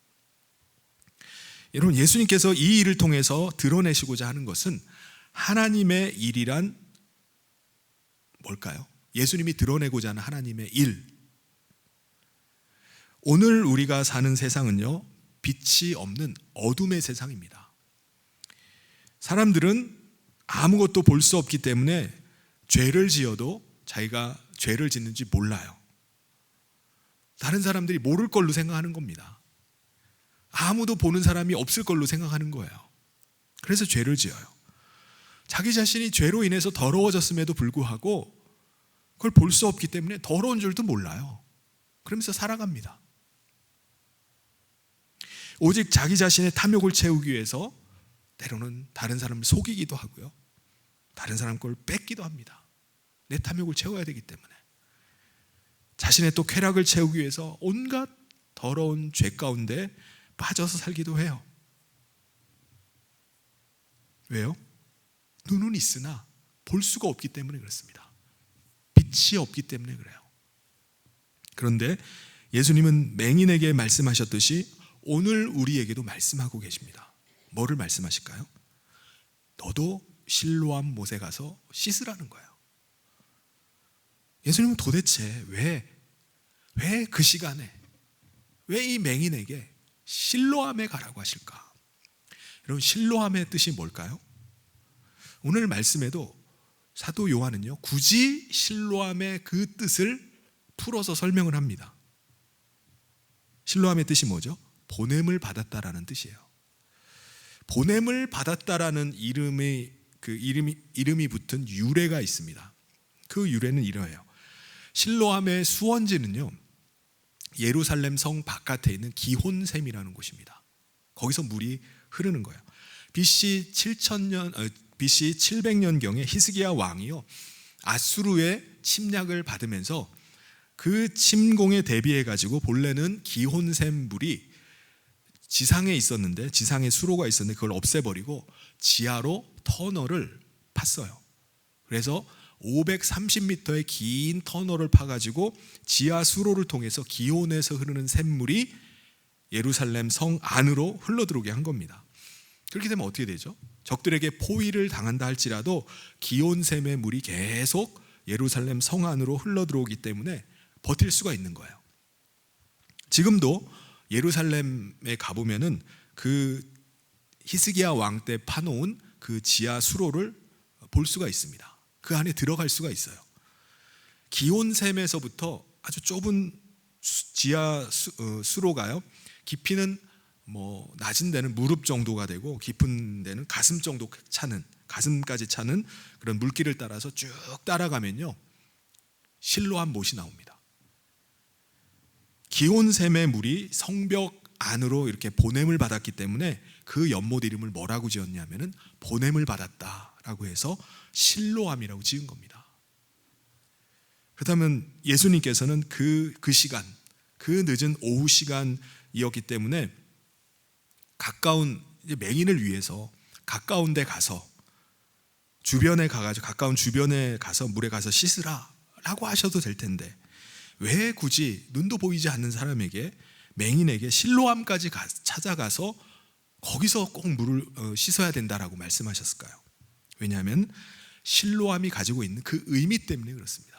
여러분, 예수님께서 이 일을 통해서 드러내시고자 하는 것은 하나님의 일이란 뭘까요? 예수님이 드러내고자 하는 하나님의 일. 오늘 우리가 사는 세상은요, 빛이 없는 어둠의 세상입니다. 사람들은 아무것도 볼 수 없기 때문에 죄를 지어도 자기가 죄를 짓는지 몰라요. 다른 사람들이 모를 걸로 생각하는 겁니다. 아무도 보는 사람이 없을 걸로 생각하는 거예요. 그래서 죄를 지어요. 자기 자신이 죄로 인해서 더러워졌음에도 불구하고 그걸 볼 수 없기 때문에 더러운 줄도 몰라요. 그러면서 살아갑니다. 오직 자기 자신의 탐욕을 채우기 위해서 때로는 다른 사람을 속이기도 하고요, 다른 사람 걸 뺏기도 합니다. 내 탐욕을 채워야 되기 때문에. 자신의 또 쾌락을 채우기 위해서 온갖 더러운 죄 가운데 빠져서 살기도 해요. 왜요? 눈은 있으나 볼 수가 없기 때문에 그렇습니다. 빛이 없기 때문에 그래요. 그런데 예수님은 맹인에게 말씀하셨듯이 오늘 우리에게도 말씀하고 계십니다. 뭐를 말씀하실까요? 너도 실로암 못에 가서 씻으라는 거예요. 예수님은 도대체 왜 그 시간에, 왜 이 맹인에게 실로암에 가라고 하실까? 여러분, 실로암의 뜻이 뭘까요? 오늘 말씀에도 사도 요한은요, 굳이 실로암의 그 뜻을 풀어서 설명을 합니다. 실로암의 뜻이 뭐죠? 보냄을 받았다라는 뜻이에요. 보냄을 받았다라는 이름이 붙은 유래가 있습니다. 그 유래는 이러해요. 실로암의 수원지는요, 예루살렘 성 바깥에 있는 기혼샘이라는 곳입니다. 거기서 물이 흐르는 거예요. BC 700년경에 히스기야 왕이요, 아수르의 침략을 받으면서 그 침공에 대비해 가지고 본래는 기혼샘 물이 지상에 있었는데, 지상에 수로가 있었는데 그걸 없애버리고 지하로 터널을 팠어요. 그래서 530m의 긴 터널을 파가지고 지하 수로를 통해서 기온에서 흐르는 샘물이 예루살렘 성 안으로 흘러들어오게 한 겁니다. 그렇게 되면 어떻게 되죠? 적들에게 포위를 당한다 할지라도 기온샘의 물이 계속 예루살렘 성 안으로 흘러들어오기 때문에 버틸 수가 있는 거예요. 지금도 예루살렘에 가보면은 그 히스기야 왕 때 파놓은 그 지하 수로를 볼 수가 있습니다. 그 안에 들어갈 수가 있어요. 기온샘에서부터 아주 좁은 지하 수로가요, 깊이는 뭐 낮은 데는 무릎 정도가 되고 깊은 데는 가슴 정도 차는, 가슴까지 차는 그런 물길을 따라서 쭉 따라가면요, 실로암 못이 나옵니다. 기온샘의 물이 성벽 안으로 이렇게 보냄을 받았기 때문에 그 연못 이름을 뭐라고 지었냐면은 보냄을 받았다라고 해서 실로암이라고 지은 겁니다. 그렇다면 예수님께서는 그 시간, 그 늦은 오후 시간이었기 때문에 가까운 맹인을 위해서 가까운 데 가서 가까운 주변에 가서 물에 가서 씻으라 라고 하셔도 될 텐데 왜 굳이 눈도 보이지 않는 사람에게, 맹인에게 실로암까지 찾아가서 거기서 꼭 물을 씻어야 된다라고 말씀하셨을까요? 왜냐하면 실로암이 가지고 있는 그 의미 때문에 그렇습니다.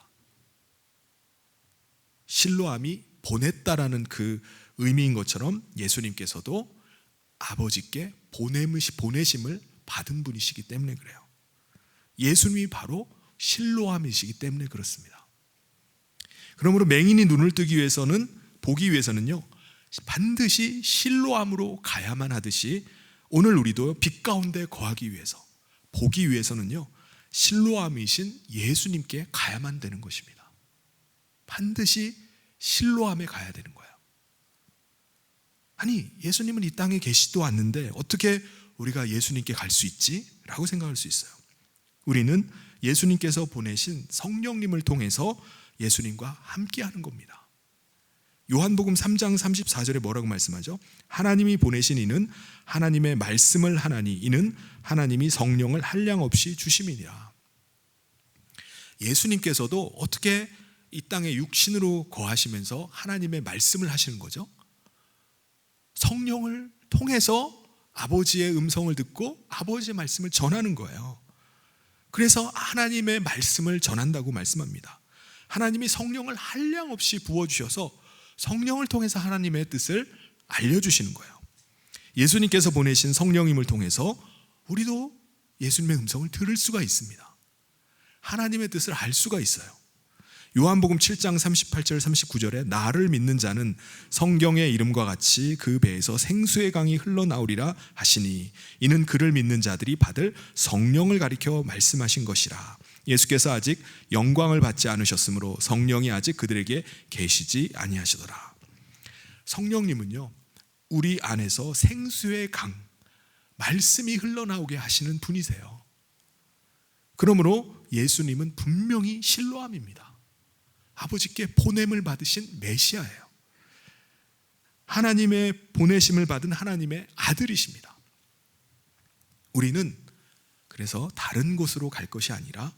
실로암이 보냈다라는 그 의미인 것처럼 예수님께서도 아버지께 보내심을 받은 분이시기 때문에 그래요. 예수님이 바로 실로암이시기 때문에 그렇습니다. 그러므로 맹인이 눈을 보기 위해서는요, 반드시 실로암으로 가야만 하듯이 오늘 우리도 빛 가운데 거하기 위해서, 보기 위해서는요, 실로암이신 예수님께 가야만 되는 것입니다. 반드시 실로암에 가야 되는 거예요. 아니, 예수님은 이 땅에 계시지도 않는데 어떻게 우리가 예수님께 갈 수 있지? 라고 생각할 수 있어요. 우리는 예수님께서 보내신 성령님을 통해서 예수님과 함께하는 겁니다. 요한복음 3장 34절에 뭐라고 말씀하죠? 하나님이 보내신 이는 하나님의 말씀을 하나니 이는 하나님이 성령을 한량없이 주심이니라. 예수님께서도 어떻게 이 땅에 육신으로 거하시면서 하나님의 말씀을 하시는 거죠? 성령을 통해서 아버지의 음성을 듣고 아버지의 말씀을 전하는 거예요. 그래서 하나님의 말씀을 전한다고 말씀합니다. 하나님이 성령을 한량없이 부어주셔서 성령을 통해서 하나님의 뜻을 알려주시는 거예요. 예수님께서 보내신 성령님을 통해서 우리도 예수님의 음성을 들을 수가 있습니다. 하나님의 뜻을 알 수가 있어요. 요한복음 7장 38절 39절에 나를 믿는 자는 성경의 이름과 같이 그 배에서 생수의 강이 흘러나오리라 하시니 이는 그를 믿는 자들이 받을 성령을 가리켜 말씀하신 것이라. 예수께서 아직 영광을 받지 않으셨으므로 성령이 아직 그들에게 계시지 아니하시더라. 성령님은요, 우리 안에서 생수의 강, 말씀이 흘러나오게 하시는 분이세요. 그러므로 예수님은 분명히 실로암입니다. 아버지께 보냄을 받으신 메시아예요. 하나님의 보내심을 받은 하나님의 아들이십니다. 우리는 그래서 다른 곳으로 갈 것이 아니라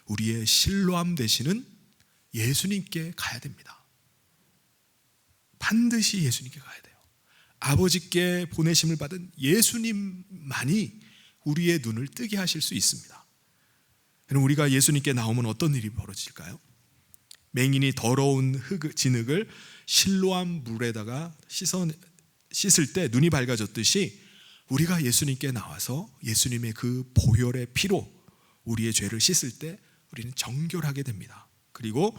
우리의 실로암 되시는 예수님께 가야 됩니다. 반드시 예수님께 가야 돼요. 아버지께 보내심을 받은 예수님만이 우리의 눈을 뜨게 하실 수 있습니다. 그럼 우리가 예수님께 나오면 어떤 일이 벌어질까요? 맹인이 더러운 진흙을 실로암 물에다가 씻을 때 눈이 밝아졌듯이 우리가 예수님께 나와서 예수님의 그 보혈의 피로 우리의 죄를 씻을 때 우리는 정결하게 됩니다. 그리고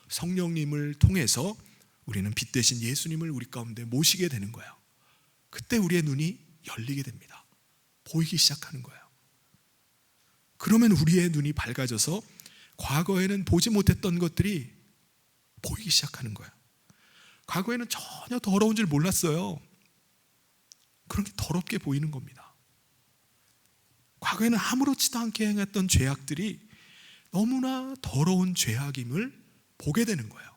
성령님을 통해서 우리는 빛 대신 예수님을 우리 가운데 모시게 되는 거예요. 그때 우리의 눈이 열리게 됩니다. 보이기 시작하는 거예요. 그러면 우리의 눈이 밝아져서 과거에는 보지 못했던 것들이 보이기 시작하는 거예요. 과거에는 전혀 더러운 줄 몰랐어요. 그런 게 더럽게 보이는 겁니다. 과거에는 아무렇지도 않게 행했던 죄악들이 너무나 더러운 죄악임을 보게 되는 거예요.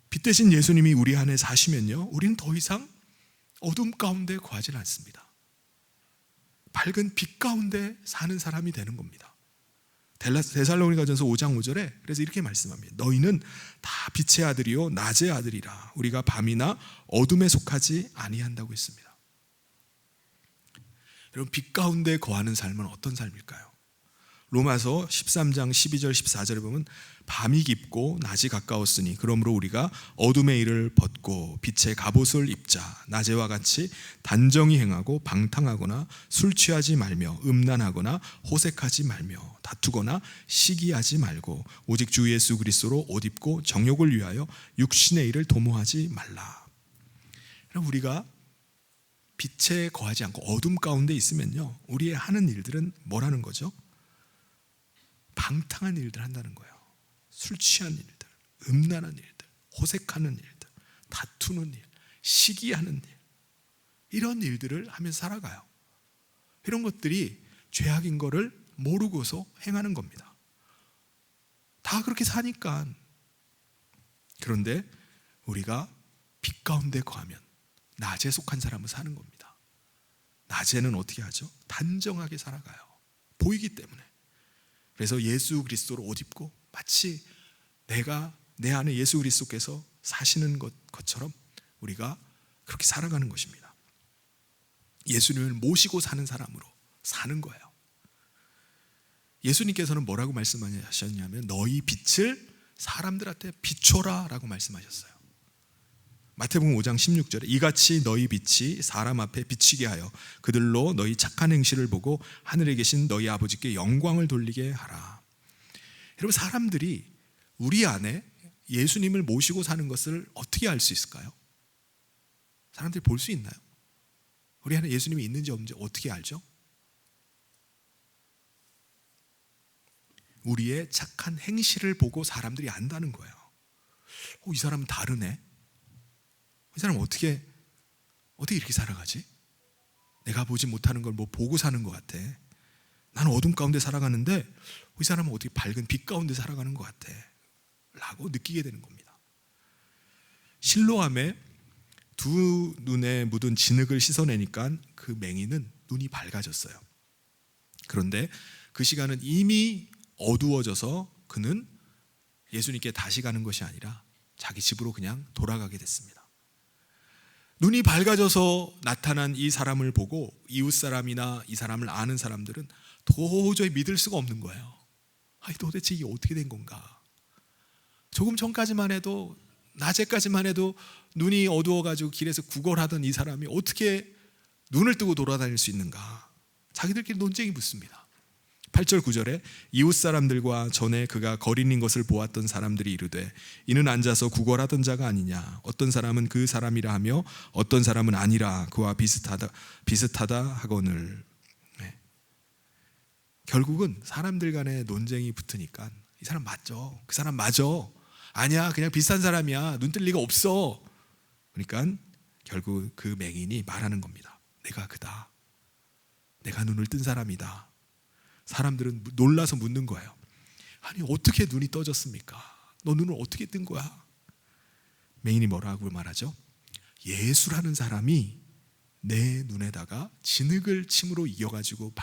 빛 대신 예수님이 우리 안에 사시면요, 우리는 더 이상 어둠 가운데 거하지 않습니다. 밝은 빛 가운데 사는 사람이 되는 겁니다. 데살로니가전서 5장 5절에 그래서 이렇게 말씀합니다. 너희는 다 빛의 아들이요 낮의 아들이라. 우리가 밤이나 어둠에 속하지 아니한다고 했습니다. 여러분, 빛 가운데 거하는 삶은 어떤 삶일까요? 로마서 13장 12절 14절에 보면 밤이 깊고 낮이 가까웠으니 그러므로 우리가 어둠의 일을 벗고 빛의 갑옷을 입자. 낮에와 같이 단정히 행하고 방탕하거나 술 취하지 말며 음란하거나 호색하지 말며 다투거나 시기하지 말고 오직 주 예수 그리스도로 옷 입고 정욕을 위하여 육신의 일을 도모하지 말라. 그럼 우리가 빛에 거하지 않고 어둠 가운데 있으면요, 우리의 하는 일들은 뭐라는 거죠? 방탕한 일들 한다는 거예요. 술 취한 일들, 음란한 일들, 호색하는 일들, 다투는 일, 시기하는 일, 이런 일들을 하면서 살아가요. 이런 것들이 죄악인 거를 모르고서 행하는 겁니다. 다 그렇게 사니까. 그런데 우리가 빛 가운데 거하면 낮에 속한 사람은 사는 겁니다. 낮에는 어떻게 하죠? 단정하게 살아가요. 보이기 때문에. 그래서 예수 그리스도로 옷 입고 마치 내가 내 안에 예수 그리스도께서 사시는 것처럼 우리가 그렇게 살아가는 것입니다. 예수님을 모시고 사는 사람으로 사는 거예요. 예수님께서는 뭐라고 말씀하셨냐면 너희 빛을 사람들한테 비춰라 라고 말씀하셨어요. 마태복음 5장 16절에 이같이 너희 빛이 사람 앞에 비치게 하여 그들로 너희 착한 행실을 보고 하늘에 계신 너희 아버지께 영광을 돌리게 하라. 여러분, 사람들이 우리 안에 예수님을 모시고 사는 것을 어떻게 알 수 있을까요? 사람들이 볼 수 있나요? 우리 안에 예수님이 있는지 없는지 어떻게 알죠? 우리의 착한 행실을 보고 사람들이 안다는 거예요. 이 사람은 다르네. 이 사람은 어떻게 이렇게 살아가지? 내가 보지 못하는 걸 뭐 보고 사는 것 같아. 나는 어둠 가운데 살아가는데 이 사람은 어떻게 밝은 빛 가운데 살아가는 것 같아 라고 느끼게 되는 겁니다. 실로암에 두 눈에 묻은 진흙을 씻어내니까 그 맹인은 눈이 밝아졌어요. 그런데 그 시간은 이미 어두워져서 그는 예수님께 다시 가는 것이 아니라 자기 집으로 그냥 돌아가게 됐습니다. 눈이 밝아져서 나타난 이 사람을 보고 이웃 사람이나 이 사람을 아는 사람들은 도저히 믿을 수가 없는 거예요. 도대체 이게 어떻게 된 건가? 조금 전까지만 해도, 낮에까지만 해도 눈이 어두워가지고 길에서 구걸하던 이 사람이 어떻게 눈을 뜨고 돌아다닐 수 있는가? 자기들끼리 논쟁이 붙습니다. 8절 9절에 이웃 사람들과 전에 그가 거린인 것을 보았던 사람들이 이르되 이는 앉아서 구걸하던 자가 아니냐, 어떤 사람은 그 사람이라 하며 어떤 사람은 아니라 그와 비슷하다 하거늘. 결국은 사람들 간에 논쟁이 붙으니까 이 사람 맞죠? 그 사람 맞아? 아니야, 그냥 비슷한 사람이야, 눈 뜰 리가 없어. 그러니까 결국 그 맹인이 말하는 겁니다. 내가 그다, 내가 눈을 뜬 사람이다. 사람들은 놀라서 묻는 거예요. 아니, 어떻게 눈이 떠졌습니까? 너 눈을 어떻게 뜬 거야? 맹인이 뭐라고 말하죠? 예수라는 사람이 내 눈에다가 진흙을 침으로 이어가지고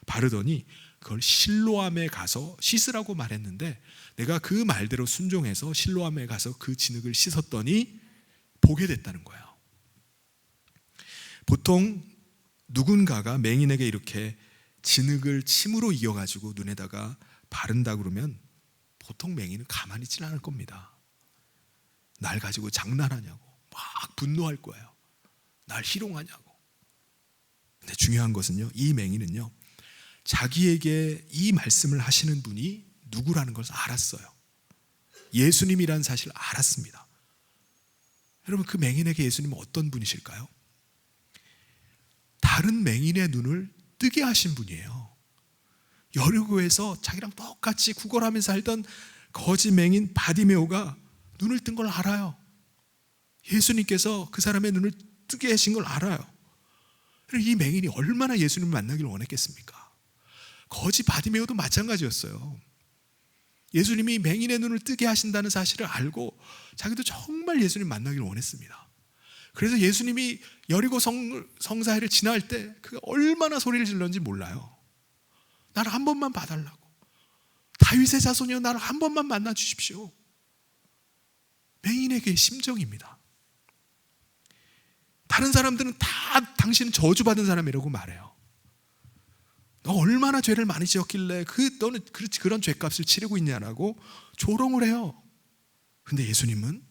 바르더니 그걸 실로암에 가서 씻으라고 말했는데 내가 그 말대로 순종해서 실로암에 가서 그 진흙을 씻었더니 보게 됐다는 거예요. 보통 누군가가 맹인에게 이렇게 진흙을 침으로 이어가지고 눈에다가 바른다 그러면 보통 맹인은 가만히 있지 않을 겁니다. 날 가지고 장난하냐고 막 분노할 거예요. 날 희롱하냐고. 근데 중요한 것은요, 이 맹인은요, 자기에게 이 말씀을 하시는 분이 누구라는 것을 알았어요. 예수님이라는 사실을 알았습니다. 여러분, 그 맹인에게 예수님은 어떤 분이실까요? 다른 맹인의 눈을 뜨게 하신 분이에요. 여리고에서 자기랑 똑같이 구걸하면서 살던 거지 맹인 바디메오가 눈을 뜬 걸 알아요. 예수님께서 그 사람의 눈을 뜨게 하신 걸 알아요. 이 맹인이 얼마나 예수님을 만나기를 원했겠습니까? 거지 바디메오도 마찬가지였어요. 예수님이 맹인의 눈을 뜨게 하신다는 사실을 알고 자기도 정말 예수님 만나기를 원했습니다. 그래서 예수님이 여리고 성사회를 지날 때 그가 얼마나 소리를 질렀는지 몰라요. 나를 한 번만 봐달라고. 다윗의 자손이여, 나를 한 번만 만나 주십시오. 맹인에게의 심정입니다. 다른 사람들은 다 당신은 저주받은 사람이라고 말해요. 너 얼마나 죄를 많이 지었길래 너는 그런 죄값을 치르고 있냐라고 조롱을 해요. 그런데 예수님은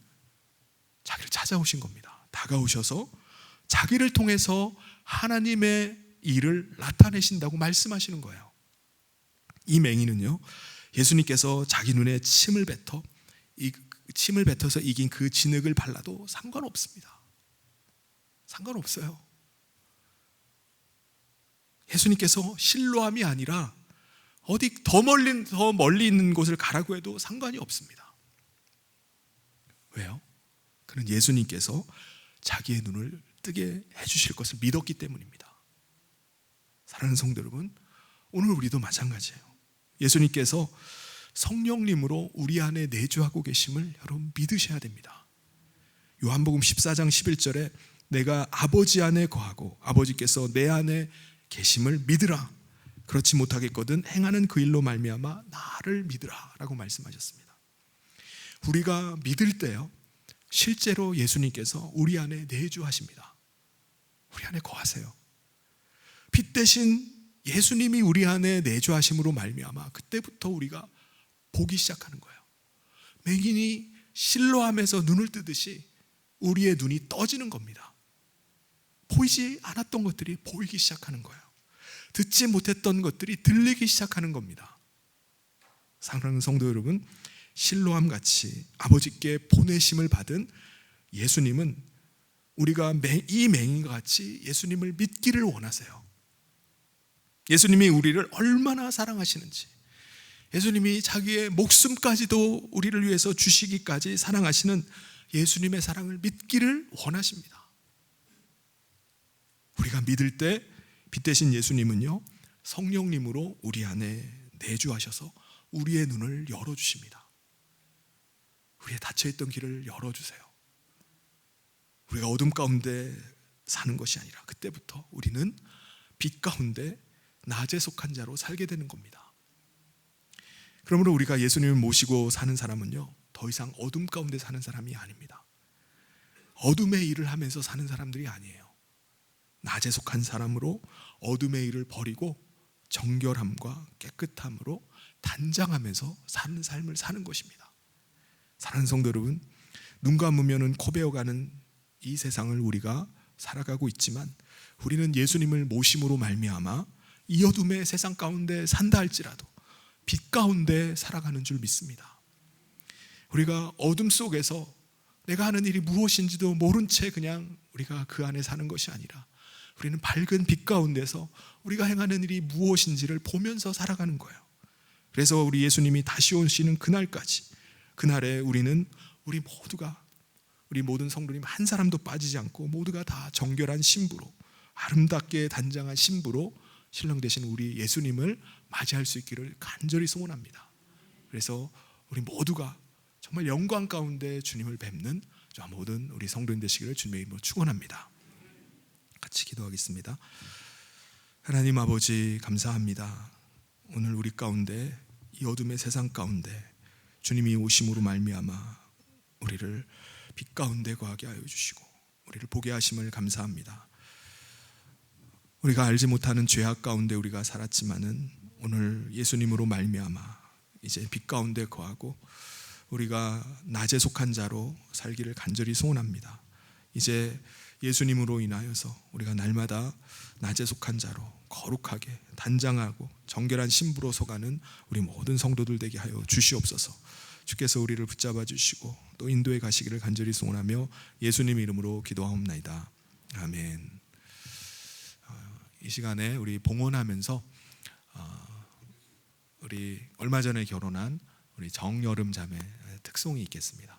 자기를 찾아오신 겁니다. 다가오셔서 자기를 통해서 하나님의 일을 나타내신다고 말씀하시는 거예요. 이 맹인은요, 예수님께서 자기 눈에 침을 뱉어서 이긴 그 진흙을 발라도 상관없습니다. 상관없어요. 예수님께서 실로암이 아니라 어디 더 멀리 있는 곳을 가라고 해도 상관이 없습니다. 왜요? 그는 예수님께서 자기의 눈을 뜨게 해주실 것을 믿었기 때문입니다. 사랑하는 성도 여러분, 오늘 우리도 마찬가지예요. 예수님께서 성령님으로 우리 안에 내주하고 계심을 여러분 믿으셔야 됩니다. 요한복음 14장 11절에 내가 아버지 안에 거하고 아버지께서 내 안에 계심을 믿으라. 그렇지 못하겠거든 행하는 그 일로 말미암아 나를 믿으라 라고 말씀하셨습니다. 우리가 믿을 때요, 실제로 예수님께서 우리 안에 내주하십니다. 우리 안에 거하세요. 빛 대신 예수님이 우리 안에 내주하심으로 말미암아 그때부터 우리가 보기 시작하는 거예요. 맹인이 실로암에서 눈을 뜨듯이 우리의 눈이 떠지는 겁니다. 보이지 않았던 것들이 보이기 시작하는 거예요. 듣지 못했던 것들이 들리기 시작하는 겁니다. 사랑하는 성도 여러분, 실로암 같이 아버지께 보내심을 받은 예수님은 우리가 이 맹인과 같이 예수님을 믿기를 원하세요. 예수님이 우리를 얼마나 사랑하시는지, 예수님이 자기의 목숨까지도 우리를 위해서 주시기까지 사랑하시는 예수님의 사랑을 믿기를 원하십니다. 우리가 믿을 때 빛 대신 예수님은요, 성령님으로 우리 안에 내주하셔서 우리의 눈을 열어주십니다. 우리의 닫혀있던 길을 열어주세요. 우리가 어둠 가운데 사는 것이 아니라 그때부터 우리는 빛 가운데 낮에 속한 자로 살게 되는 겁니다. 그러므로 우리가 예수님을 모시고 사는 사람은요, 더 이상 어둠 가운데 사는 사람이 아닙니다. 어둠의 일을 하면서 사는 사람들이 아니에요. 낮에 속한 사람으로 어둠의 일을 버리고 정결함과 깨끗함으로 단장하면서 사는 삶을 사는 것입니다. 사랑하는 성도 여러분, 눈 감으면 코 베어가는 이 세상을 우리가 살아가고 있지만 우리는 예수님을 모심으로 말미암아 이 어둠의 세상 가운데 산다 할지라도 빛 가운데 살아가는 줄 믿습니다. 우리가 어둠 속에서 내가 하는 일이 무엇인지도 모른 채 그냥 우리가 그 안에 사는 것이 아니라 우리는 밝은 빛 가운데서 우리가 행하는 일이 무엇인지를 보면서 살아가는 거예요. 그래서 우리 예수님이 다시 오시는 그날까지, 그날에 우리는 우리 모두가, 우리 모든 성도님 한 사람도 빠지지 않고 모두가 다 정결한 신부로, 아름답게 단장한 신부로 신랑 되신 우리 예수님을 맞이할 수 있기를 간절히 소원합니다. 그래서 우리 모두가 정말 영광 가운데 주님을 뵙는 저 모든 우리 성도님 되시기를 주님의 이름으로 축원합니다. 같이 기도하겠습니다. 하나님 아버지, 감사합니다. 오늘 우리 가운데 이 어둠의 세상 가운데 주님이 오심으로 말미암아 우리를 빛 가운데 거하게 하여 주시고 우리를 보게 하심을 감사합니다. 우리가 알지 못하는 죄악 가운데 우리가 살았지만은 오늘 예수님으로 말미암아 이제 빛 가운데 거하고 우리가 낮에 속한 자로 살기를 간절히 소원합니다. 이제 예수님으로 인하여서 우리가 날마다 낮에 속한 자로 거룩하게 단장하고 정결한 신부로 서가는 우리 모든 성도들 되게 하여 주시옵소서. 주께서 우리를 붙잡아 주시고 또 인도에 가시기를 간절히 소원하며 예수님 이름으로 기도하옵나이다. 아멘. 이 시간에 우리 봉헌하면서 우리 얼마 전에 결혼한 우리 정여름 자매 특송이 있겠습니다.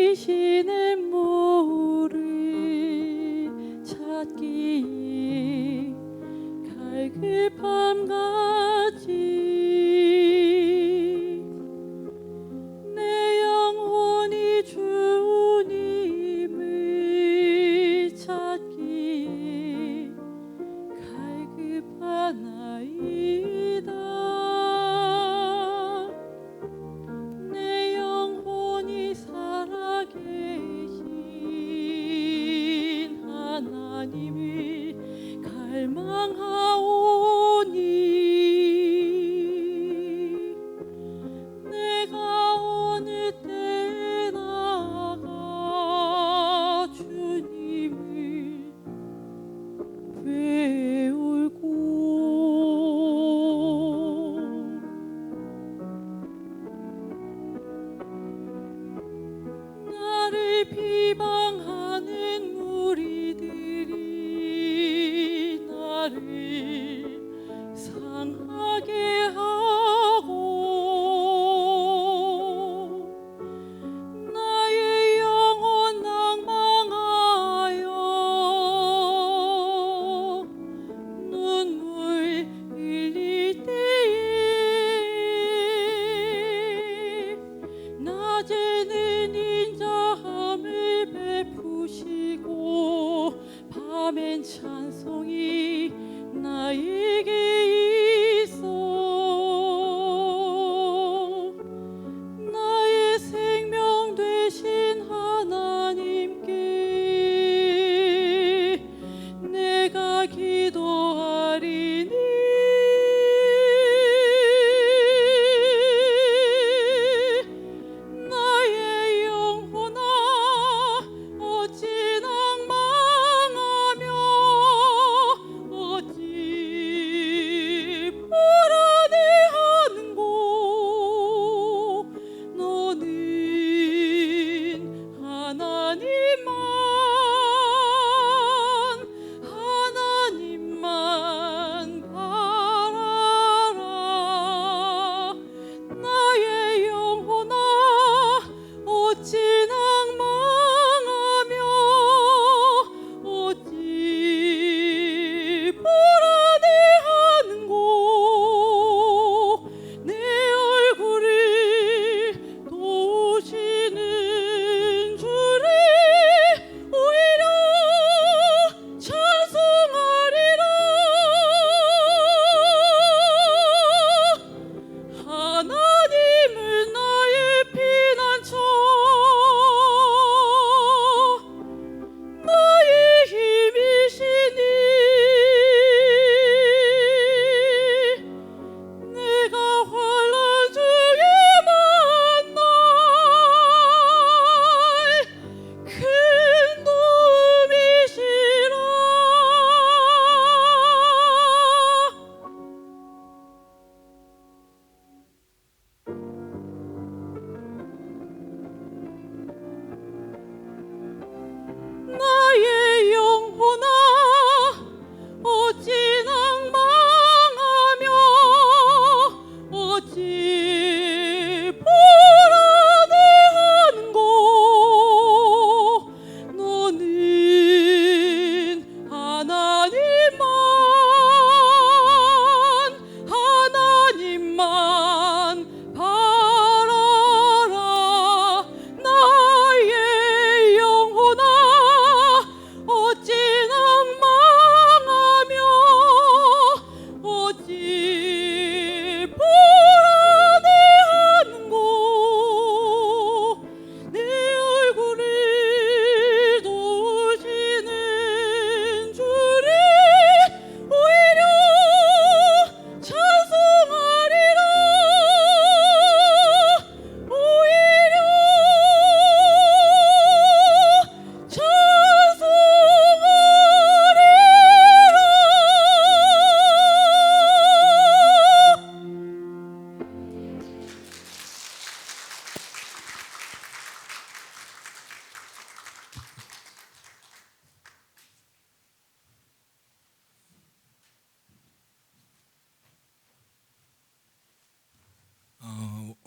사슴이시는 모를 찾기 갈급함 같이 내 영혼이 주님을 찾기 갈급하나이다. 내 영혼이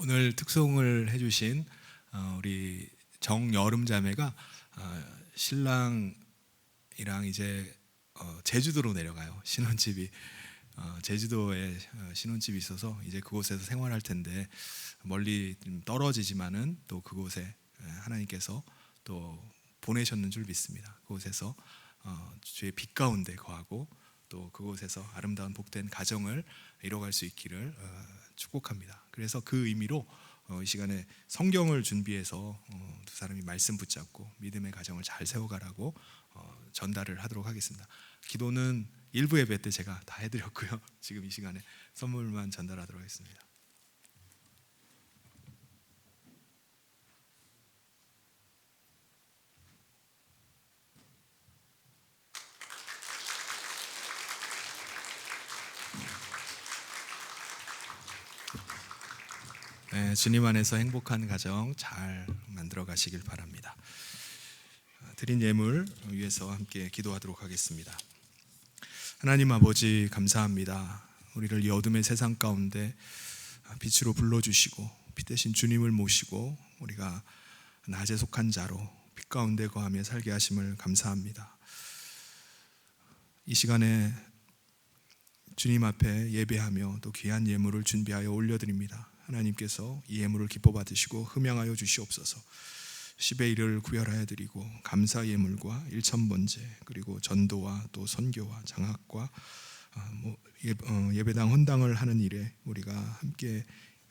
오늘 특송을 해주신 우리 정여름 자매가 신랑이랑 이제 제주도로 내려가요. 신혼집이 제주도에 신혼집이 있어서 이제 그곳에서 생활할 텐데 멀리 좀 떨어지지만은 또 그곳에 하나님께서 또 보내셨는 줄 믿습니다. 그곳에서 주의 빛 가운데 거하고 또 그곳에서 아름다운 복된 가정을 이뤄갈 수 있기를 축복합니다. 그래서 그 의미로 이 시간에 성경을 준비해서 두 사람이 말씀 붙잡고 믿음의 가정을 잘 세워가라고 전달을 하도록 하겠습니다. 기도는 일부 예배 때 제가 다 해드렸고요. 지금 이 시간에 선물만 전달하도록 하겠습니다. 네, 주님 안에서 행복한 가정 잘 만들어 가시길 바랍니다. 드린 예물 위해서 함께 기도하도록 하겠습니다. 하나님 아버지 감사합니다. 우리를 이 어둠의 세상 가운데 빛으로 불러주시고 빛 대신 주님을 모시고 우리가 낮에 속한 자로 빛 가운데 거하며 살게 하심을 감사합니다. 이 시간에 주님 앞에 예배하며 또 귀한 예물을 준비하여 올려드립니다. 하나님께서 이 예물을 기뻐 받으시고 흠양하여 주시옵소서. 10의 1을 구별하여 드리고 감사 예물과 일천번제 그리고 전도와 또 선교와 장학과 예배당 헌당을 하는 일에 우리가 함께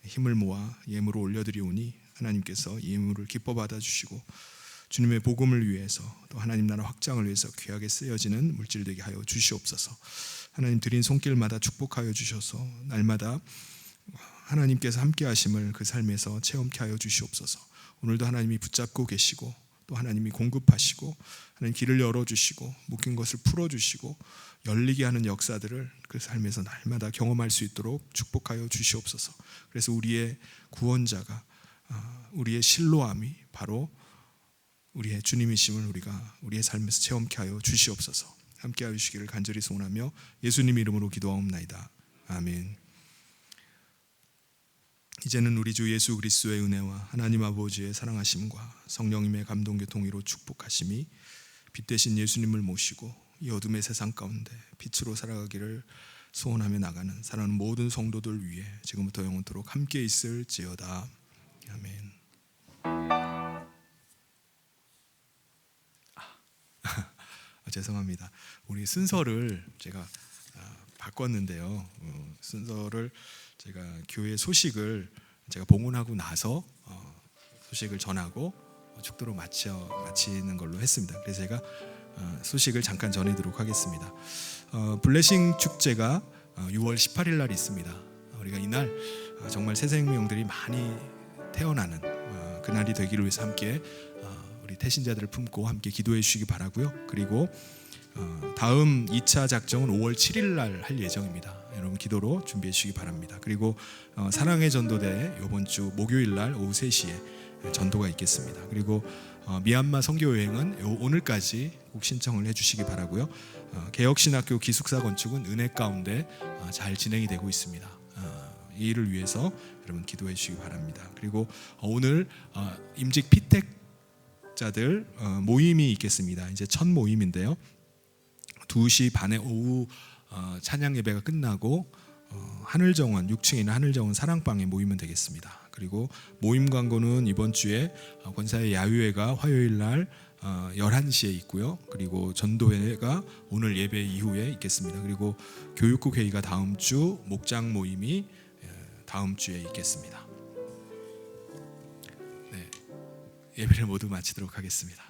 힘을 모아 예물을 올려드리오니 하나님께서 이 예물을 기뻐 받아주시고 주님의 복음을 위해서 또 하나님 나라 확장을 위해서 귀하게 쓰여지는 물질 되게 하여 주시옵소서. 하나님 드린 손길마다 축복하여 주셔서 날마다 하나님께서 함께 하심을 그 삶에서 체험케 하여 주시옵소서. 오늘도 하나님이 붙잡고 계시고 또 하나님이 공급하시고 하나님 길을 열어주시고 묶인 것을 풀어주시고 열리게 하는 역사들을 그 삶에서 날마다 경험할 수 있도록 축복하여 주시옵소서. 그래서 우리의 구원자가 우리의 실로함이 바로 우리의 주님이심을 우리가 우리의 삶에서 체험케 하여 주시옵소서. 함께 하여 주시기를 간절히 소원하며 예수님 이름으로 기도하옵나이다. 아멘. 이제는 우리 주 예수 그리스도의 은혜와 하나님 아버지의 사랑하심과 성령님의 감동 교통으로 축복하심이 빛 대신 예수님을 모시고 이 어둠의 세상 가운데 빛으로 살아가기를 소원하며 나가는 사랑하는 모든 성도들 위해 지금부터 영원토록 함께 있을지어다. 아멘. 죄송합니다. 우리 순서를 제가 바꿨는데요. 순서를 제가 교회 소식을 제가 봉헌하고 나서 소식을 전하고 축도로 마치는 걸로 했습니다. 그래서 제가 소식을 잠깐 전해드리도록 하겠습니다. 블레싱 축제가 6월 18일 날 있습니다. 우리가 이날 정말 새 생명들이 많이 태어나는 그날이 되기를 위해서 함께 우리 태신자들을 품고 함께 기도해 주시기 바라고요. 그리고 다음 2차 작정은 5월 7일 날 할 예정입니다. 여러분 기도로 준비해 주시기 바랍니다. 그리고 사랑의 전도대 이번 주 목요일 날 오후 3시에 전도가 있겠습니다. 그리고 미얀마 선교 여행은 오늘까지 꼭 신청을 해 주시기 바라고요. 개혁신학교 기숙사 건축은 은혜 가운데 잘 진행이 되고 있습니다. 이 일을 위해서 여러분 기도해 주시기 바랍니다. 그리고 오늘 임직 피택자들 모임이 있겠습니다. 이제 첫 모임인데요. 2시 반에 오후 찬양 예배가 끝나고 하늘정원 6층에 있는 하늘정원 사랑방에 모이면 되겠습니다. 그리고 모임 광고는 이번 주에 권사의 야유회가 화요일 날 11시에 있고요. 그리고 전도회가 오늘 예배 이후에 있겠습니다. 그리고 교육국 회의가 다음 주, 목장 모임이 다음 주에 있겠습니다. 네, 예배를 모두 마치도록 하겠습니다.